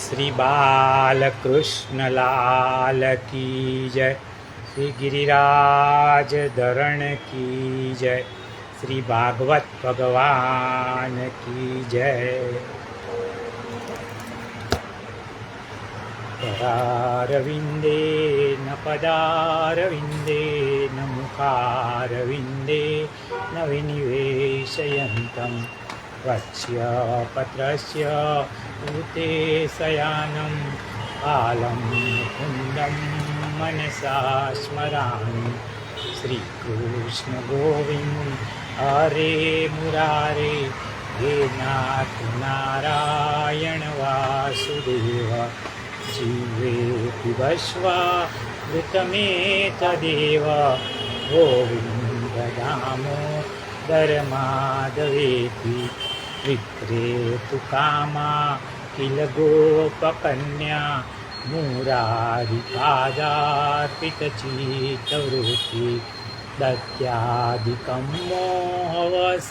श्री बालकृष्ण लाल की जय। श्री गिरिराज धरण की जय। श्री भागवत भगवान की जय। करारविंदे न पदारविंदे न मुखारविंदे न विनिवेशयन्तं वक्ष्य पत्रस्य ऊते शयानं कालं मुकुन्दं मनसा स्मरामि। श्रीकृष्ण गोविंद हरे मुरारे हे नाथ नारायण वासुदेव। जीवेति वश्वा ऋतमेतदेव गोविन्द दामोदर माधवेति। विक्रेतु कामा किल गोपकन्या मुरारिपादार्पितचित्तवृत्ति। दत्यादिकं मोहवसाद्वोचत्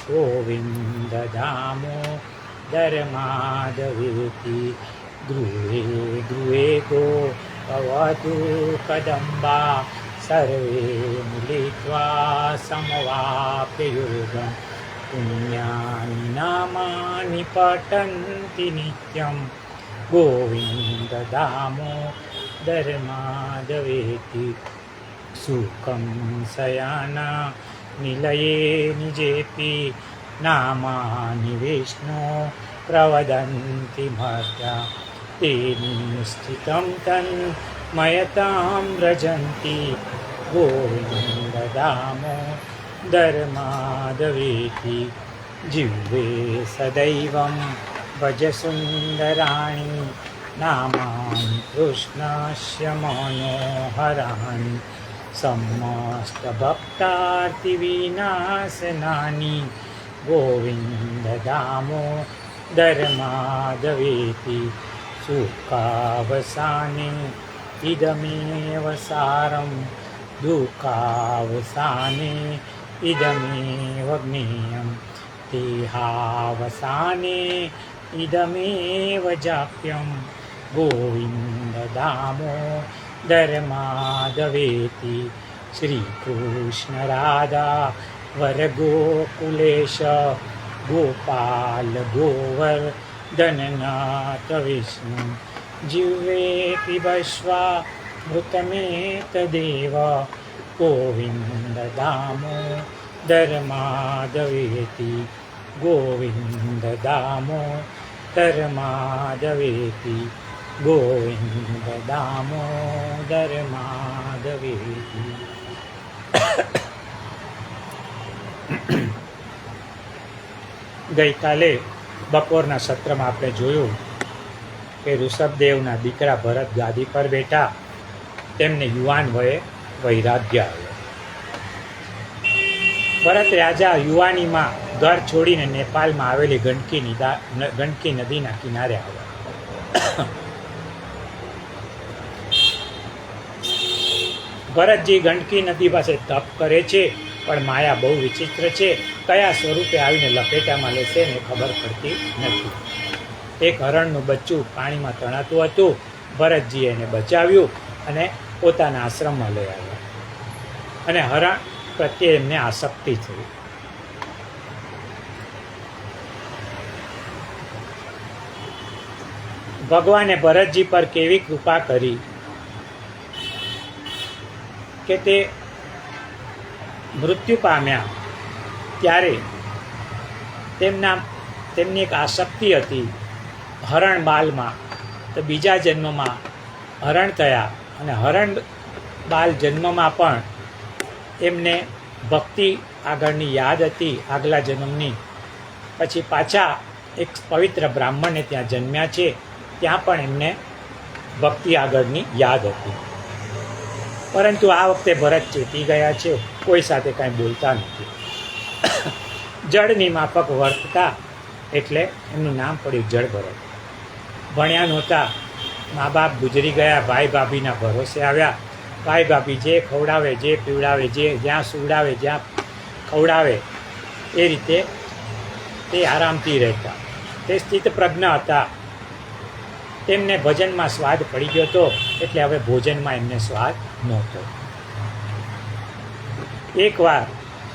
गोविन्द दामोदर माधवेति। गृहे गृहे गो भवतु कदम्बा सर्वे मिलित्वा समवाप्य योगं। पुण्यानि नामानि पठन्ति नित्यं गोविन्द दामोदर माधवेति। सुखं शयाना निलये निजेपि नामानि विष्णु प्रवदन्ति मर्त्या। ते निश्चितं तन्मयतां व्रजन्ति गोविन्द दामोदर माधवेति। जिह्वे सदैवं भज सुन्दराणि नामानि कृष्णस्य मनोहराणि। समस्तभक्तार्तिविनाशनानि गोविन्द दामोदर माधवेति। सुखावसाने इदमेव सारं दुःखावसाने इदमेव ज्ञेयं। देहावसाने इदमेव जाप्यं गोविन्द दामोदर माधवेति। श्रीकृष्ण राधा वर गोकुलेश गोपाल गोवर्धननाथ विष्णु। जिह्वेऽपि वश्वा मृतमेतदेव गोविन्द दामोदर माधवेति। गोविन्द दामोदर माधवेति। गोविन्द दामोदर माधवेति। ગઈકાલે બપોરના સત્રમાં આપણે જોયું કે ઋષભદેવના દીકરા ભરત ગાદી પર બેઠા, તેમને યુવાન વયે વૈરાગ્ય આવ્યો. ભરત રાજા યુવાનીમાં ઘર છોડીને નેપાળમાં આવેલી ગંડકી નદીના કિનારે આવ્યા. ભરતજી ગંડકી નદી પાસે તપ કરે છે, પણ માયા બહુ વિચિત્ર છે. કયા સ્વરૂપે આવીને લપેટામાં લેશે ને ખબર પડતી નથી. એક હરણનું બચ્ચું પાણીમાં તણાતું હતું. ભરતજીએ એને બચાવ્યું અને પોતાના આશ્રમમાં લઈ આવ્યા, અને હરણ પ્રત્યે એમને આસક્તિ થઈ. ભગવાને ભરતજી પર કેવી કૃપા કરી કે તે મૃત્યુ પામ્યા ત્યારે તેમની એક આસક્તિ હતી હરણ બાલમાં. તો બીજા જન્મમાં હરણ થયા, અને હરણ બાલ જન્મમાં પણ એમને ભક્તિ આગળની યાદ હતી આગલા જન્મની. પછી પાછા એક પવિત્ર બ્રાહ્મણને ત્યાં જન્મ્યા છે, ત્યાં પણ એમને ભક્તિ આગળની યાદ હતી. પરંતુ આ વખતે ભરત ચેતી ગયા છે, કોઈ સાથે કાંઈ બોલતા નથી. જળની માફક વર્તતા એટલે એમનું નામ પડ્યું જળ ભરત. ભણ્યા નહોતા, મા બાપ ગુજરી ગયા, ભાઈ ભાભીના ભરોસે આવ્યા. ભાઈ ભાભી જે ખવડાવે, જે પીવડાવે, જે જ્યાં સુવડાવે, જ્યાં ખવડાવે એ રીતે તે આરામથી રહેતા. તે સ્થિત પ્રજ્ઞ હતા. તેમને ભજનમાં સ્વાદ પડી ગયો હતો, એટલે હવે ભોજનમાં એમને સ્વાદ નહોતો. એકવાર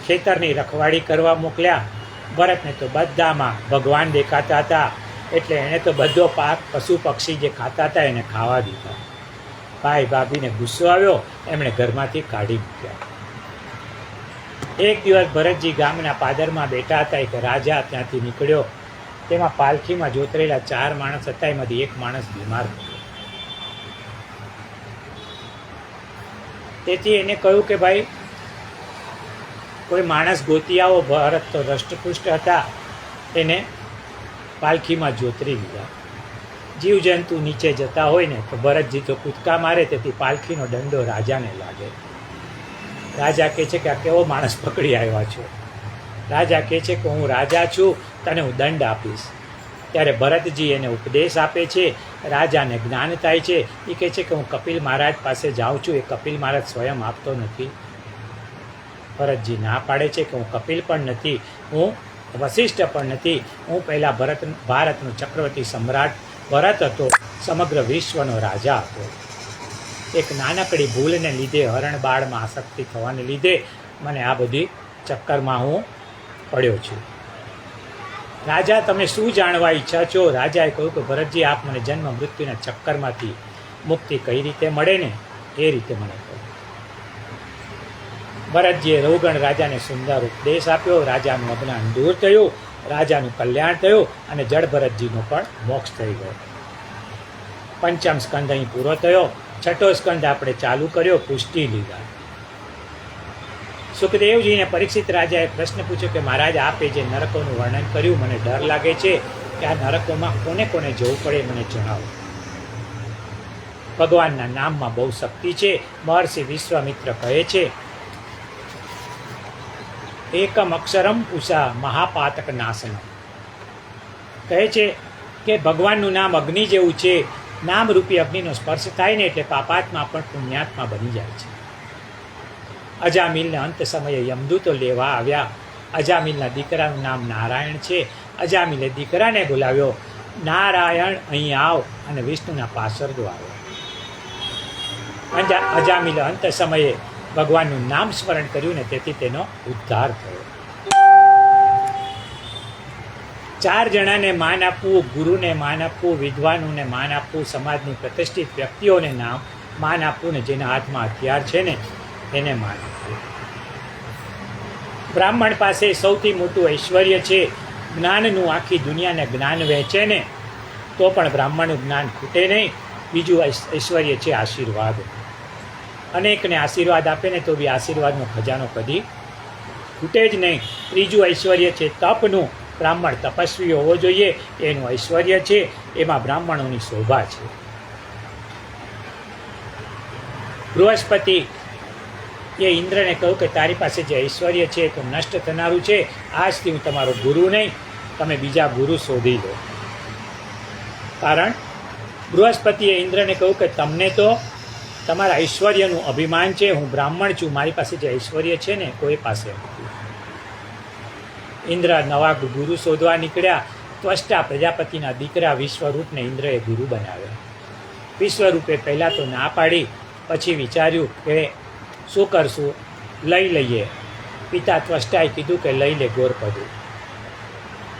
ખેતરની રખવાડી કરવા મોકલ્યા. ભરતને તો બધામાં ભગવાન દેખાતા હતા, એટલે એણે તો બધો પાક પશુ પક્ષી જે ખાતા હતા એને ખાવા દીધા. ભાઈ ભાભીને ગુસ્સો આવ્યો, એમણે ઘરમાંથી કાઢી મૂક્યા. એક દિવસ ભરતજી ગામના પાદરમાં બેઠા હતા. એક રાજા ત્યાંથી નીકળ્યો. તેમાં પાલખીમાં જોતરેલા 4 માણસ હતા. એમાંથી એક માણસ બીમાર હતો. તેથી એને કહ્યું કે ભાઈ કોઈ માણસ ગોતી આવો. ભરત તો રષ્ટપુષ્ટ હતા, એને પાલખીમાં જોતરી લીધા. જીવજંતુ નીચે જતા હોય ને તો ભરતજી તો કૂદકા મારે, તેથી પાલખીનો દંડો રાજાને લાગે. રાજા કહે છે કે આ કેવો માણસ પકડી આવ્યા છો? રાજા કહે છે કે હું રાજા છું, તને હું દંડ આપીશ. ત્યારે ભરતજી એને ઉપદેશ આપે છે. રાજાને જ્ઞાન થાય છે. એ કહે છે કે હું કપિલ મહારાજ પાસે જાઉં છું. એ કપિલ મહારાજ સ્વયં આપતો નથી. ભરતજી ના પાડે છે કે હું કપિલ પણ નથી, હું વશિષ્ઠ પણ નથી. હું પહેલાં ભારતનો ચક્રવર્તી સમ્રાટ ભરત હતો, સમગ્ર વિશ્વનો રાજા હતો. એક નાનકડી ભૂલને લીધે, હરણબાળમાં આસક્તિ થવાને લીધે મને આ બધી ચક્કરમાં હું પડ્યો છું. રાજા, તમે શું જાણવા ઈચ્છા છો? રાજાએ કહ્યું કે ભરતજી, આપ મને જન્મ મૃત્યુના ચક્કરમાંથી મુક્તિ કઈ રીતે મળે ને એ રીતે મને કહો. ભરતજીએ રૌગણ રાજાને સુંદર ઉપદેશ આપ્યો. રાજાનું અજ્ઞાન દૂર થયું, રાજાનું કલ્યાણ થયું અને જડ ભરતજીનો પણ મોક્ષ થઈ ગયો. પંચમ સ્કંદ અહીં પૂરો થયો. છઠ્ઠો સ્કંદ આપણે ચાલુ કર્યો, પુષ્ટિ લીધા. સુખદેવજીને પરીક્ષિત રાજાએ પ્રશ્ન પૂછ્યો કે મહારાજ, આપે જે નરકોનું વર્ણન કર્યું, મને ડર લાગે છે કે આ નરકોમાં કોને કોને જવું પડે, મને જણાવો. ભગવાનના નામમાં બહુ શક્તિ છે. મહર્ષિ વિશ્વામિત્ર કહે છે, એકમ અક્ષરમ ઉષા મહાપાતક નાશનમ. કહે છે કે ભગવાનનું નામ અગ્નિ જેવું છે. નામરૂપી અગ્નિનો સ્પર્શ થાય ને એટલે પાપાત્મા પણ પુણ્યાત્મા બની જાય છે. અજામિલને અંત સમયે યમદૂતો લેવા આવ્યા. અજામિલના દીકરાનું નામ નારાયણ છે. અજામિલે દીકરાને બોલાવ્યો, નારાયણ અહીં આવ અને વિષ્ણુના પાસર દ્વારો. અજામિલે અંત સમયે ભગવાનનું નામ સ્મરણ કર્યું ને તેથી તેનો ઉદ્ધાર થયો. 4 જણાને માન આપવું, ગુરુને માન આપવું, વિદ્વાનોને માન આપવું, સમાજની પ્રતિષ્ઠિત વ્યક્તિઓને માન આપવું ને જેના હાથમાં હથિયાર છે ને એને માન આપવું. બ્રાહ્મણ પાસે સૌથી મોટું ઐશ્વર્ય છે. જ્ઞાનનું આખી દુનિયાને જ્ઞાન વહેંચે ને તો પણ બ્રાહ્મણનું જ્ઞાન ખૂટે નહીં. બીજું ઐશ્વર્ય છે આશીર્વાદ. અનેકને આશીર્વાદ આપે ને તો બી આશીર્વાદનો ખજાનો કદી ખૂટે જ નહીં. ત્રીજું ઐશ્વર્ય છે તપનું. બ્રાહ્મણ તપસ્વી હોવો જોઈએ, એનું ઐશ્વર્ય છે. એમાં બ્રાહ્મણોની શોભા છે. બૃહસ્પતિ એ ઇન્દ્રને કહ્યું કે તારી પાસે જે ઐશ્વર્ય છે તો નષ્ટ થનારું છે. આજથી હું તમારો ગુરુ નહીં, તમે બીજા ગુરુ શોધી લો. કારણ બૃહસ્પતિએ ઇન્દ્રને કહ્યું કે તમને તો તમારા ઐશ્વર્યનું અભિમાન છે. હું બ્રાહ્મણ છું, મારી પાસે જે ઐશ્વર્ય છે ને કોઈ પાસે નથી. ઇન્દ્ર નવા ગુરુ શોધવા નીકળ્યા. ત્વષ્ટા પ્રજાપતિના દીકરા વિશ્વરૂપને ઇન્દ્રએ ગુરુ બનાવ્યા. વિશ્વરૂપે પહેલાં તો ના પાડી, પછી વિચાર્યું કે શું કરશું, લઈ લઈએ. પિતા ત્વષ્ટાએ કીધું કે લઈ લે ગોરપદું.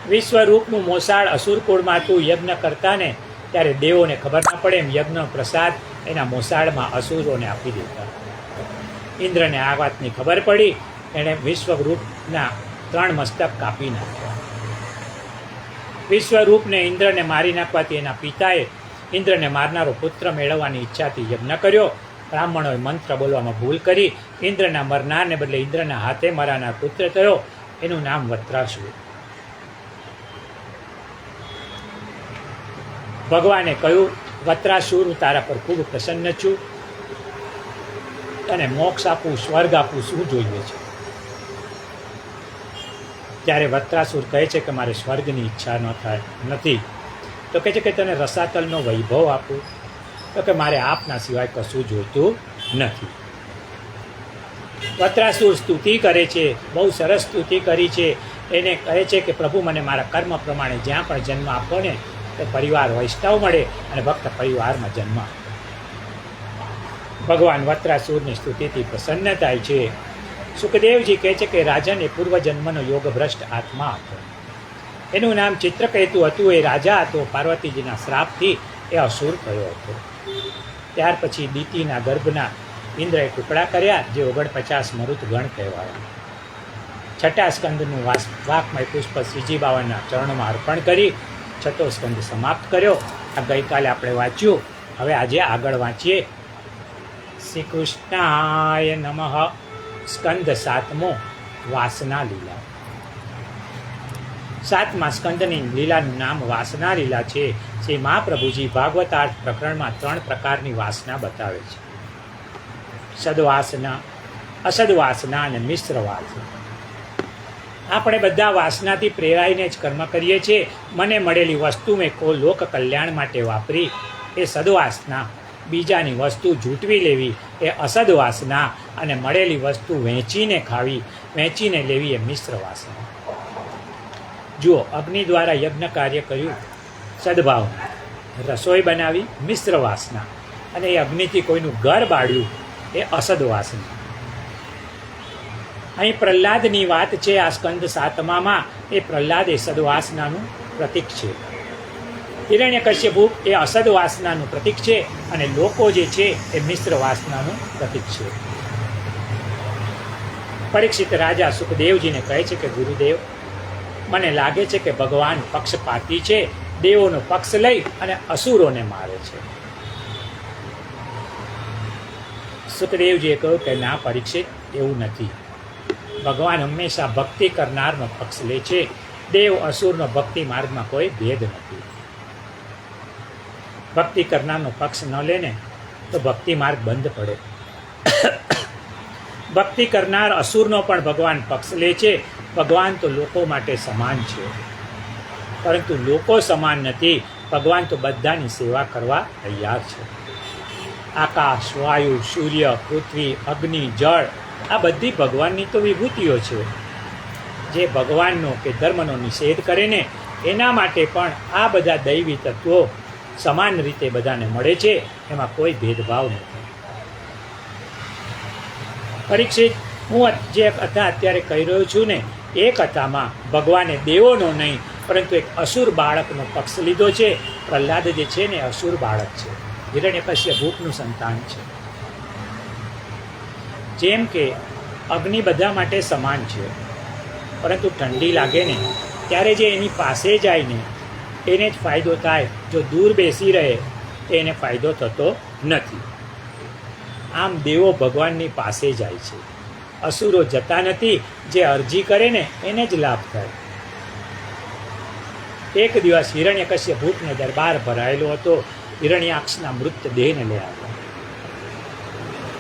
વિશ્વરૂપનું મોસાળ અસુરકુળમાં હતું. યજ્ઞ કરતા ને ત્યારે દેવોને ખબર ના પડે એમ યજ્ઞ પ્રસાદ એના મોસાળમાં અસુરોને આપી દેતા. ઇન્દ્રને આ વાતની ખબર પડી. એણે વિશ્વરૂપના 3 મસ્તક કાપી નાખ્યા. વિશ્વરૂપને ઇન્દ્રને મારી નાખવાથી એના પિતાએ ઇન્દ્રને મારનારો પુત્ર મેળવવાની ઈચ્છાથી યજ્ઞ કર્યો. બ્રાહ્મણોએ મંત્ર બોલવામાં ભૂલ કરી. ઇન્દ્રના મરનારને બદલે ઇન્દ્રના હાથે મરાનાર પુત્ર થયો. એનું નામ વત્રાસુર. ભગવાને કહ્યું, વત્રાસુર, હું તારા પર ખૂબ પ્રસન્ન છું. તને મોક્ષ આપું, સ્વર્ગ આપું, શું જોઈએ છે? ત્યારે વત્રાસુર કહે છે કે મારે સ્વર્ગની ઈચ્છા નથી. તો કહે છે કે તને રસાતલનો વૈભવ આપું. તો કે મારે આપના સિવાય કશું જોઈતું નથી. વત્રાસુર સ્તુતિ કરે છે, બહુ સરસ સ્તુતિ કરી છે. એને કહે છે કે પ્રભુ મને મારા કર્મ પ્રમાણે જ્યાં પણ જન્મ આપો ને તો પરિવાર વૈષ્ણવ મળે અને ભક્ત પરિવારમાં જન્મ આપો. ભગવાન વત્રાસુરની સ્તુતિથી પ્રસન્ન થાય છે. સુખદેવજી કહે છે કે રાજન એ પૂર્વજન્મનો યોગભ્રષ્ટ આત્મા હતો. એનું નામ ચિત્રકેતુ હતું. એ રાજા હતો. પાર્વતીજીના શ્રાપથી એ અસુર થયો હતો. ત્યાર પછી દીતિના ગર્ભના ઇન્દ્રએ ટુકડા કર્યા, જે 49 મરુત ગણ કહેવાયા. છઠ્ઠા સ્કંદનું વાકમય પુષ્પ શ્રીજી બાવાના ચરણમાં અર્પણ કરી છઠ્ઠો સ્કંદ સમાપ્ત કર્યો. આ ગઈકાલે આપણે વાંચ્યું. હવે આજે આગળ વાંચીએ. શ્રી કૃષ્ણાય નમઃ. સ્કંદ 7મો, વાસના લીલા. 7મા સ્કંદની લીલાનું નામ વાસના લીલા છે. શ્રી મહાપ્રભુજી ભાગવતાર્થ પ્રકરણમાં 3 પ્રકારની વાસના બતાવે છે: સદવાસના, અસદવાસના અને મિશ્ર વાસના. આપણે બધા વાસનાથી પ્રેરાઈને જ કર્મ કરીએ છીએ. મને મળેલી વસ્તુ મેં લોક કલ્યાણ માટે વાપરી, એ સદવાસના. બીજાની વસ્તુ જૂટવી લેવી એ અસદવાસના. અને મળેલી વસ્તુ વહેંચીને ખાવી, વહેંચીને લેવી એ મિશ્ર વાસના. જુઓ, અગ્નિ દ્વારા યજ્ઞ કાર્ય કર્યું, સદભાવ. રસોઈ બનાવી, મિશ્ર વાસના. અને એ અગ્નિથી કોઈનું ઘર બાળ્યું, એ અસદવાસના. અહીં પ્રહલાદની વાત છે. આ સ્કંદ 7મામાં એ પ્રહલાદ એ સદવાસનાનું પ્રતીક છે. હિરણ્યકશ્યપુ એ અસદવાસનાનું પ્રતીક છે અને લોકો જે છે એ મિશ્ર વાસનાનું પ્રતીક છે. પરીક્ષિત રાજા સુખદેવજીને કહે છે કે ગુરુદેવ, મને લાગે છે કે ભગવાન પક્ષપાતી છે. દેવોનો પક્ષ લઈ અને અસુરોને મારે છે. સુખદેવજીએ કહ્યું કે ના પરીક્ષિત, એવું નથી. ભગવાન હંમેશા ભક્તિ કરનારનો પક્ષ લે છે. દેવ અસુરનો ભક્તિ માર્ગમાં કોઈ ભેદ નથી. ભક્તિ કરનારનો પક્ષ ન લે ને તો ભક્તિ માર્ગ બંધ પડે. ભક્તિ કરનાર અસુરનો પણ ભગવાન પક્ષ લે છે. ભગવાન તો લોકો માટે સમાન છે, પરંતુ લોકો સમાન નથી. ભગવાન તો બધાની સેવા કરવા તૈયાર છે. આકાશ, વાયુ, સૂર્ય, પૃથ્વી, અગ્નિ, જળ, આ બધી ભગવાનની તો વિભૂતિઓ છે. જે ભગવાનનો કે ધર્મનો નિષેધ કરે ને એના માટે પણ આ બધા દૈવી તત્વો સમાન રીતે બધાને મળે છે. એમાં કોઈ ભેદભાવ નથી. પરીક્ષિત, હું જે કથા અત્યારે કહી રહ્યો છું ને, એ કથામાં ભગવાને દેવોનો નહીં પરંતુ એક અસુર બાળકનો પક્ષ લીધો છે. પ્રહલાદ જે છે ને અસુર બાળક છે, હિરણ્યકશ્યપનું સંતાન છે. જેમ કે અગ્નિ બધા માટે સમાન છે, પરંતુ ઠંડી લાગે ને ત્યારે જે એની પાસે જાય ને એને જ ફાયદો થાય. જો દૂર બેસી રહે તો એને ફાયદો થતો નથી. આમ દેવો ભગવાનની પાસે જાય છે, અસુરો જતા નથી. જે અરજી કરે ને એને જ લાભ થાય. એક દિવસ હિરણ્યકશ્યપને દરબાર ભરાયેલો હતો. હિરણ્યાક્ષના મૃતદેહને લઈ આવ્યા.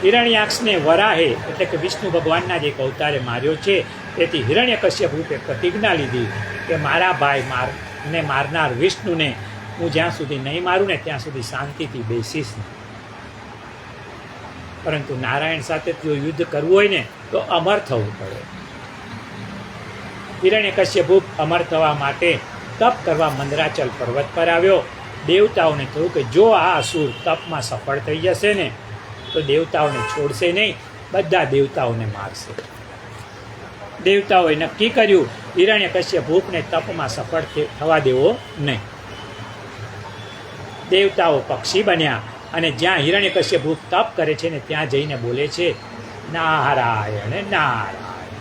હિરણ્યાક્ષને વરાહે એટલે કે વિષ્ણુ ભગવાનના જ એક અવતારે માર્યો છે. તેથી હિરણ્યકશ્યપે પ્રતિજ્ઞા લીધી કે મારા ભાઈ ને મારનાર વિષ્ણુને હું જ્યાં સુધી નહીં મારું ને ત્યાં સુધી શાંતિથી બેસીશ નહીં. પરંતુ નારાયણ સાથે જો યુદ્ધ કરવું હોય ને તો અમર થવું પડે. હિરણ્યકશ્યપ અમર થવા માટે તપ કરવા મંદરાચલ પર્વત પર આવ્યો. દેવતાઓને થયું કે જો આ અસુર તપમાં સફળ થઈ જશે ને તો દેવતાઓને છોડશે નહીં, બધા દેવતાઓને મારશે. દેવતાઓએ નક્કી કર્યું હિરણ્યકશ્યપને તપમાં સફળ થવા દેવો નહીં. દેવતાઓ પક્ષી બન્યા અને જ્યાં હિરણ્યકશ્યપ તપ કરે છે ને ત્યાં જઈને બોલે છે નારાયણ નારાયણ.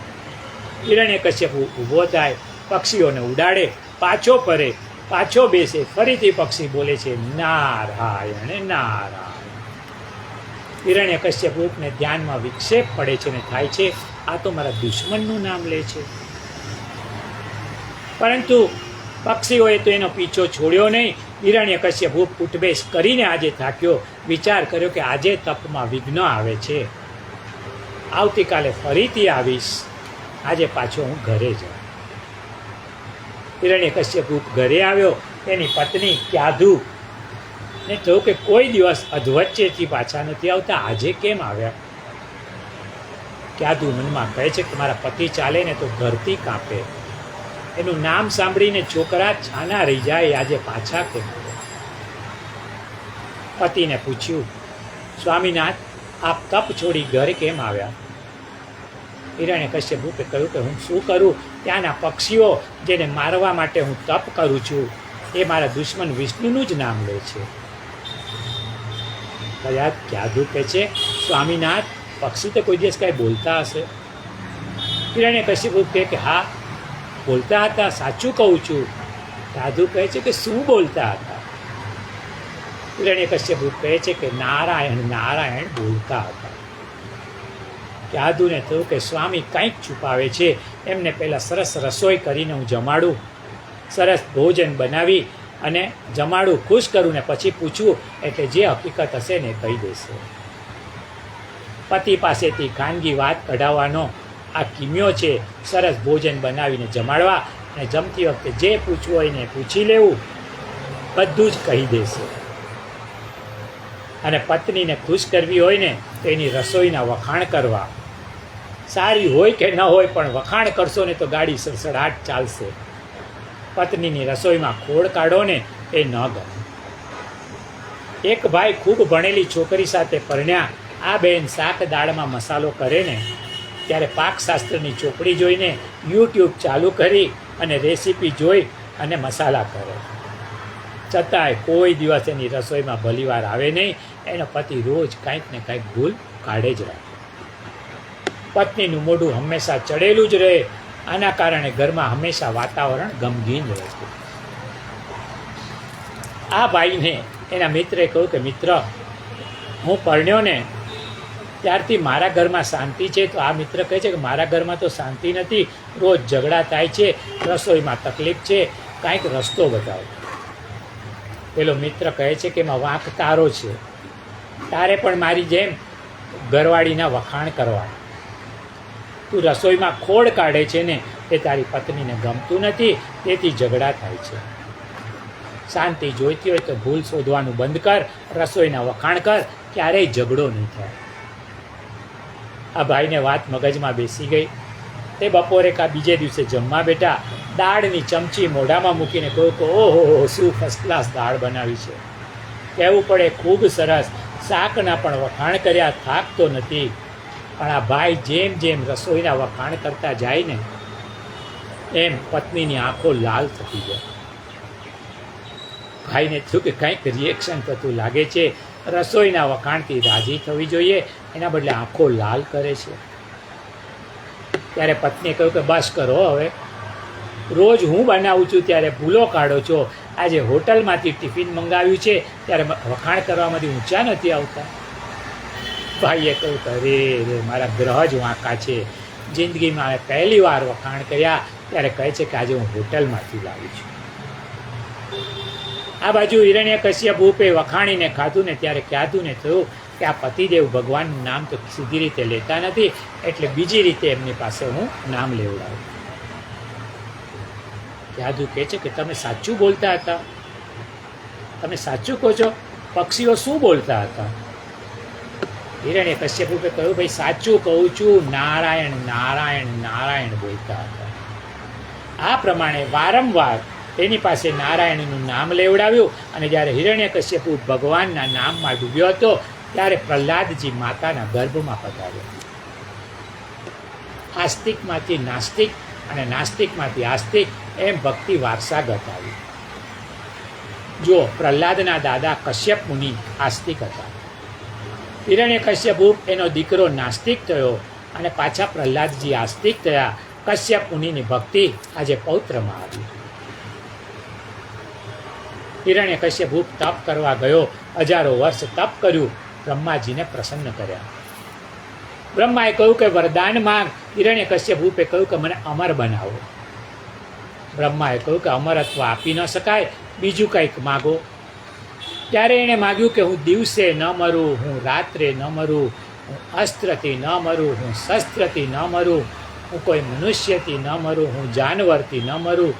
હિરણ્યકશ્યપ ઊભો થાય, પક્ષીઓને ઉડાડે, પાછો ફરે, પાછો બેસે, ફરીથી પક્ષી બોલે છે નારાયણ નારાયણ. હિરણ્યકશ્યપને ધ્યાનમાં વિક્ષેપ પડે છે ને થાય છે આ તો મારા દુશ્મનનું નામ લે છે. પરંતુ પક્ષીઓએ તો એનો પીછો છોડ્યો નહીં. હિરણ્યકશ્યપ ઉઠબેસ કરીને આજે થાક્યો. વિચાર કર્યો કે આજે તપમાં વિઘ્ન આવે છે, આવતીકાલે ફરીથી આવીશ, આજે પાછો હું ઘરે જાઉં. હિરણ્યકશ્યપ ઘરે આવ્યો. એની પત્ની ક્યાધુ ને થયું કે કોઈ દિવસ અધવચ્ચેથી પાછા નથી આવતા, આજે કેમ આવ્યા? ક્યાધુ મનમાં કહે છે કે મારા પતિ ચાલે ને તો ધરતી કાંપે, એનું નામ સાંભળીને છોકરા છાના રહી જાય, આજે પાછા કેમ? પતિને પૂછ્યું, સ્વામીનાથ, આપ તપ છોડી ઘરે કેમ આવ્યા? હિરણ્યકશ્યપે કહ્યું કે હું શું કરું? ત્યાંના પક્ષીઓ જેને મારવા માટે હું તપ કરું છું એ મારા દુશ્મન વિષ્ણુનું જ નામ લે છે. કદાચ ક્યાદુ કહે છે, સ્વામીનાથ, પક્ષી તો કોઈ દિવસ કાંઈ બોલતા હશે? હિરણ્યકશ્યપુ કહે કે હા, બોલતા હતા, સાચું કહું છું. સાધુ કહે છે કે શું બોલતા હતા? હિરણ્યકશ્યપુ કહે છે કે નારાયણ નારાયણ બોલતા હતા. સાધુને થયું કે સ્વામી કંઈક છુપાવે છે, એમને પહેલાં સરસ રસોઈ કરીને હું જમાડું, સરસ ભોજન બનાવી અને જમાડું, ખુશ કરું ને પછી પૂછવું, એટલે જે હકીકત હશે ને કહી દેશે. પતિ પાસેથી ખાનગી વાત કઢાવવાનો આ કિમ્યો છે. સરસ ભોજન બનાવીને જમાડવા અને જમતી વખતે જે પૂછવું હોય ને પૂછી લેવું, બધું જ કહી દેશે. અને પત્નીને ખુશ કરવી હોય ને તો એની રસોઈના વખાણ કરવા. સારી હોય કે ન હોય પણ વખાણ કરશો ને તો ગાડી સડસડાટ ચાલશે. પત્નીની રસોઈમાં ખોડ કાઢો ને એ ન ગમે. એક ભાઈ ખૂબ ભણેલી છોકરી સાથે પરણ્યા. આ બહેન શાક દાળમાં મસાલો કરે ને ત્યારે પાકશાસ્ત્રની ચોપડી જોઈને યુટ્યુબ ચાલુ કરી અને રેસીપી જોઈ અને મસાલા કરે. છતાંય કોઈ દિવસ એની રસોઈમાં ભલીવાર આવે નહીં. એનો પતિ રોજ કાંઈક ને કાંઈક ભૂલ કાઢે જ રાખે. પત્નીનું મોઢું હંમેશા ચડેલું જ રહે. આના કારણે ઘરમાં હંમેશા વાતાવરણ ગમગીન રહેતું. આ ભાઈને એના મિત્રે કહ્યું કે મિત્ર, હું પરણ્યો ને ત્યારથી મારા ઘરમાં શાંતિ છે. તો આ મિત્ર કહે છે કે મારા ઘરમાં તો શાંતિ નથી, રોજ ઝઘડા થાય છે, રસોઈમાં તકલીફ છે, કાંઈક રસ્તો બતાવો. પેલો મિત્ર કહે છે કે એમાં વાંક તારો છે. તારે પણ મારી જેમ ઘરવાળીના વખાણ કરવા. તું રસોઈમાં ખોડ કાઢે છે ને એ તારી પત્નીને ગમતું નથી, તેથી ઝઘડા થાય છે. શાંતિ જોઈતી હોય તો ભૂલ શોધવાનું બંધ કર, રસોઈના વખાણ કર, ક્યારેય ઝઘડો નહીં થાય. આ ભાઈને વાત મગજમાં બેસી ગઈ. તે બપોરે બીજે દિવસે જમવા બેઠા. દાળની ચમચી મોઢામાં મૂકીને કહ્યું કે ઓહો, શું ફર્સ્ટ ક્લાસ દાળ બનાવી છે. કહેવું પડે ખૂબ સરસ. શાકના પણ વખાણ કર્યા, થાકતો નથી. પણ આ ભાઈ જેમ જેમ રસોઈના વખાણ કરતા જાય ને એમ પત્નીની આંખો લાલ થતી જાય. ભાઈને થયું કે કંઈક રિએક્શન થતું લાગે છે. રસોઈના વખાણથી રાજી થવી જોઈએ, એના બદલે આંખો લાલ કરે છે. ત્યારે પત્નીએ કહ્યું કે બસ કરો હવે, રોજ હું બનાવું છું ત્યારે ભૂલો કાઢો છો. આજે હોટલમાંથી ટિફિન મંગાવ્યું છે ત્યારે વખાણ કરવામાંથી ઊંચા નથી આવતા. ભાઈએ કહ્યું કે અરે રે, મારા ગ્રહ જ વાંકા છે. જિંદગીમાં પહેલી વાર વખાણ કર્યા ત્યારે કહે છે કે આજે હું હોટલમાંથી લાવું છું. આ બાજુ હિરણ્યકશ્યપે વખાણીને ખાધું ને ત્યારે કહેતું ને થયું કે આ પતિદેવ ભગવાનનું નામ તો સીધી રીતે લેતા નથી, એટલે બીજી રીતે એમની પાસે હું નામ લેવડાવું. યાદુ કહે છે કે તમે સાચું બોલતા હતા? તમે સાચું કહો છો? પક્ષીઓ શું બોલતા હતા? હિરણ્યકશ્યપે કહ્યું, ભાઈ સાચું કહું છું, નારાયણ નારાયણ નારાયણ બોલતા હતા. આ પ્રમાણે વારંવાર એની પાસે નારાયણનું નામ લેવડાવ્યું. અને જ્યારે હિરણ્યકશ્યપુ ભગવાનના નામમાં ડૂબ્યો હતો ત્યારે પ્રહલાદજી માતાના ગર્ભમાં પધાર્યો. આસ્તિકમાંથી નાસ્તિક અને નાસ્તિકમાંથી આસ્તિક એમ ભક્તિ વારસાગત આવી. જો પ્રહલાદના દાદા કશ્યપ મુનિ આસ્તિક હતા. હિરણ્યકશ્યપુ એનો દીકરો નાસ્તિક થયો અને પાછા પ્રહલાદજી આસ્તિક થયા. કશ્યપ મુનિની ભક્તિ આજે પૌત્રમાં આવી. હિરણ્યકશ્યપુ તપ કરવા ગયો. હજારો વર્ષ તપ કર્યું, બ્રહ્માજીને પ્રસન્ન કર્યા. બ્રહ્માએ કહ્યું કે વરદાન માંગ. હિરણ્યકશ્યપે કહ્યું કે મને અમર બનાવો. બ્રહ્માએ કહ્યું કે અમરત્વ આપી ન શકાય, બીજું કંઈક માગો. ત્યારે એણે માગ્યું કે હું દિવસે ન મરું, હું રાત્રે ન મરું, હું અસ્ત્રથી ન મરું, હું શસ્ત્રથી ન મરું, હું કોઈ મનુષ્યથી ન મરું, હું જાનવરથી ન મરું,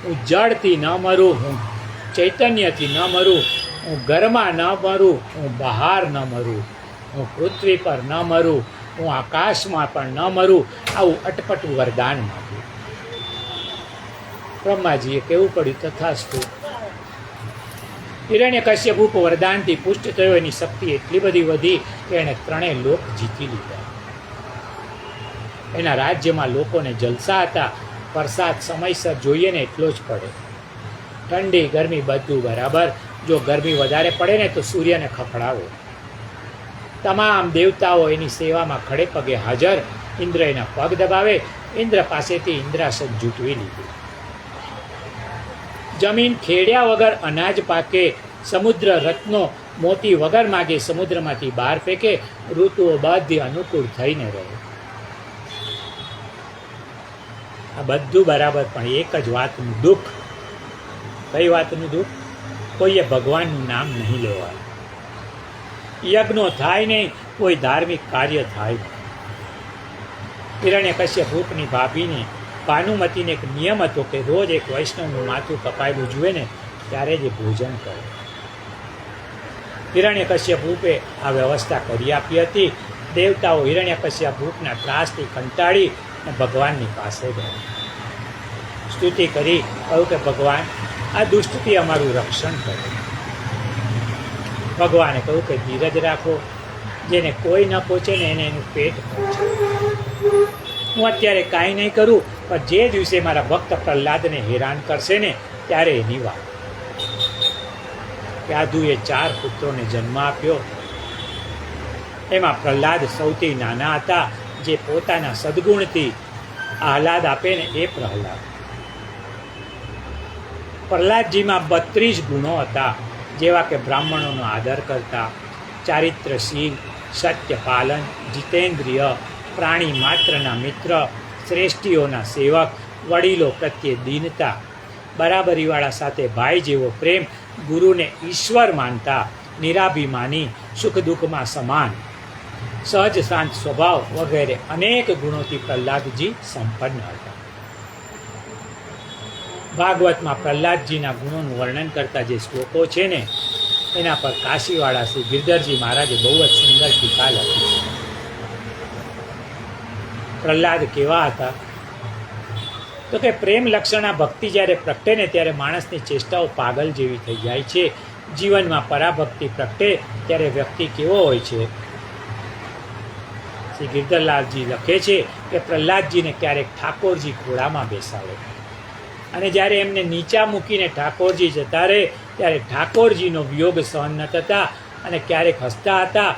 હું જળથી ન મરું, હું ચૈતન્યથી ન મરું, હું ઘરમાં ન મરું, હું બહાર ન મરું, હું પૃથ્વી પર ન મરું, હું આકાશમાં પણ ન મરું. આવું અટપટું વરદાન માગ્યું. બ્રહ્માજીએ કહેવું પડ્યું તથાસ્તુ. હિરણ્યકશ્યપ વરદાનથી પુષ્ટ થયો. એની શક્તિ એટલી બધી વધી કે એણે ત્રણેય લોક જીતી લીધા. એના રાજ્યમાં લોકોને જલસા હતા. વરસાદ સમયસર જોઈએ ને એટલો જ પડે. ઠંડી ગરમી બધું બરાબર. જો ગરમી વધારે પડે ને તો સૂર્યને ખખડાવે. તમામ દેવતાઓ એની સેવામાં ખડે પગે હાજર. ઇન્દ્ર એના પગ દબાવે. ઇન્દ્ર પાસેથી ઇન્દ્રાસન જૂટવી લીધું. જમીન ખેડ્યા વગર અનાજ પાકે. સમુદ્ર રત્નો મોતી વગર માગે. સમુદ્રમાંથી બહાર ફેંકે. ઋતુઓ બધી અનુકૂળ થઈને રહે. આ બધું બરાબર, પણ એક જ વાતનું દુઃખ. કઈ વાતનું દુઃખ? કોઈએ ભગવાનનું નામ નહીં લેવાનું. યજ્ઞો થાય નહીં, કોઈ ધાર્મિક કાર્ય થાય નહીં. હિરણ્યકશ્યપની ભાભીને ભાનુમતીને એક નિયમ હતો કે રોજ એક વૈષ્ણવનું માથું કપાયેલું જુએ ને ત્યારે જ ભોજન કરે. હિરણ્યકશ્યપે આ વ્યવસ્થા કરી આપી હતી. દેવતાઓ હિરણ્યકશ્યપના ત્રાસથી કંટાળી અને ભગવાનની પાસે ગયા. સ્તુતિ કરી, કહ્યું કે ભગવાન, આ દુષ્ટથી અમારું રક્ષણ કરો. ભગવાને કહ્યું કે ધીરજ રાખો. જેને કોઈ ન પહોંચે ને એને એનું પેટ પહોંચે. હું અત્યારે કાંઈ નહીં કરું, પણ જે દિવસે મારા ભક્ત પ્રહલાદને હેરાન કરશે ને ત્યારે એની વાત. યાદુએ 4 પુત્રોને જન્મ આપ્યો. એમાં પ્રહલાદ સૌથી નાના હતા. જે પોતાના સદગુણથી આહલાદ આપે ને એ પ્રહલાદ. પ્રહલાદજીમાં 32 ગુણો હતા, જેવા કે બ્રાહ્મણોનો આદર કરતા, ચારિત્રશીલ, સત્ય પાલન, જીતેન્દ્રિય, પ્રાણી માત્રના મિત્ર, શ્રેષ્ઠીઓના સેવક, વડીલો પ્રત્યે દીનતા, બરાબરીવાળા સાથે ભાઈ જેવો પ્રેમ, ગુરુને ઈશ્વર માનતા, નિરાભિમાની, સુખ દુઃખમાં સમાન, સહજ શાંત સ્વભાવ વગેરે અનેક ગુણોથી પ્રહલાદજી સંપન્ન હતા. ભાગવતમાં પ્રહલાદજીના ગુણોનું વર્ણન કરતા જે શ્લોકો છે ને એના પર કાશીવાળા શ્રી ગિરધરજી મહારાજે બહુ જ સુંદર ટીકા લખી છે. પ્રહલાદ કેવા હતા? તો કે પ્રેમ લક્ષણા ભક્તિ જ્યારે પ્રગટે ને ત્યારે માણસની ચેષ્ટાઓ પાગલ જેવી થઈ જાય છે. જીવનમાં પરાભક્તિ પ્રગટે ત્યારે વ્યક્તિ કેવો હોય છે? શ્રી ગિરધરલાલજી લખે છે કે પ્રહલાદજીને ક્યારેક ઠાકોરજી ખોળામાં બેસાડે અને જ્યારે એમને નીચા મૂકીને ઠાકોરજી જતા રહે ત્યારે ઠાકોરજીનો વિયોગ સહન ન થતા અને ક્યારેક હસતા હતા.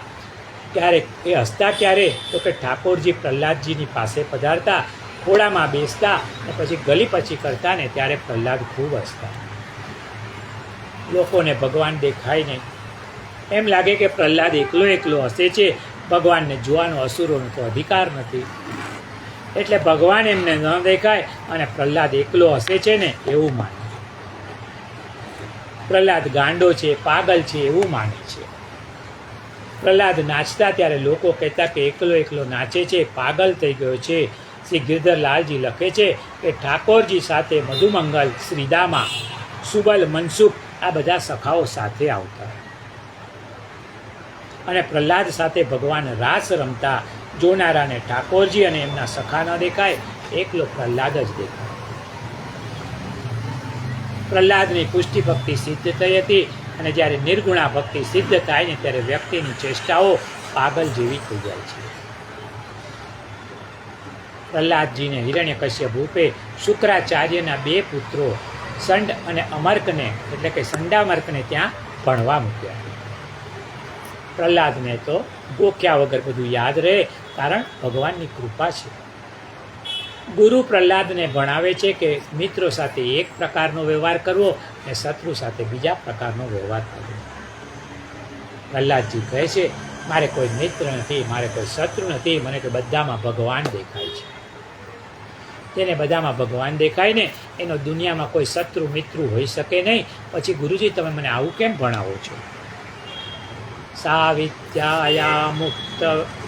ક્યારેક એ હસતા ક્યારે? તો કે ઠાકોરજી પ્રહલાદજીની પાસે પધારતા, ખોળામાં બેસતા અને પછી ગલી પછી કરતા ને ત્યારે પ્રહલાદ ખૂબ હસતા. લોકોને ભગવાન દેખાય નહીં. એમ લાગે કે પ્રહલાદ એકલો એકલો હસે છે. ભગવાનને જોવાનો અસુરોનો તો અધિકાર નથી. એટલે ભગવાન એમને ન દેખાય અને પ્રહલાદ એકલો હસે છે ને એવું માને. પ્રહલાદ ગાંડો છે, પાગલ છે એવું માને છે. પ્રહલાદ નાચતા ત્યારે લોકો કહેતા કે એકલો એકલો નાચે છે, પાગલ થઈ ગયો છે. શ્રી ગિરધરલાલજી લખે છે કે ઠાકોરજી સાથે મધુમંગલ, શ્રીદામા, સુબલ, મનસુખ આ બધા સખાઓ સાથે આવતા અને પ્રહલાદ સાથે ભગવાન રાસ રમતા. જોનારાને ઠાકોરજી અને એમના સખા ન દેખાય, એકલો પ્રહલાદ જ દેખાય. પ્રહલાદની પુષ્ટિ ભક્તિ સિદ્ધ થઈ હતી અને જ્યારે નિર્ગુણા ભક્તિ સિદ્ધ થાય ને ત્યારે વ્યક્તિની ચેષ્ટાઓ પાગલ જેવી થઈ જાય છે. પ્રહલાદજીને હિરણ્યકશ્યપે શુક્રાચાર્યના 2 પુત્રો સંડ અને અમર્કને એટલે કે સંડામર્કને ત્યાં ભણવા મૂક્યા. પ્રહલાદને તો ગોખ્યા વગર બધું યાદ રહે, કારણ ભગવાનની કૃપા છે. ગુરુ પ્રહલાદને ભણાવે છે કે મિત્રો સાથે એક પ્રકારનો વ્યવહાર કરવો અને શત્રુ સાથે બીજા પ્રકારનો વ્યવહાર કરવો. પ્રહલાદજી કહે છે, મારે કોઈ મિત્ર નથી, મારે કોઈ શત્રુ નથી, મને કે બધામાં ભગવાન દેખાય છે. તેને બધામાં ભગવાન દેખાય ને એનો દુનિયામાં કોઈ શત્રુ મિત્ર હોઈ શકે નહીં. પછી ગુરુજી તમે મને આવું કેમ ભણાવો છો? સા વિદ્યાયા મુક્ત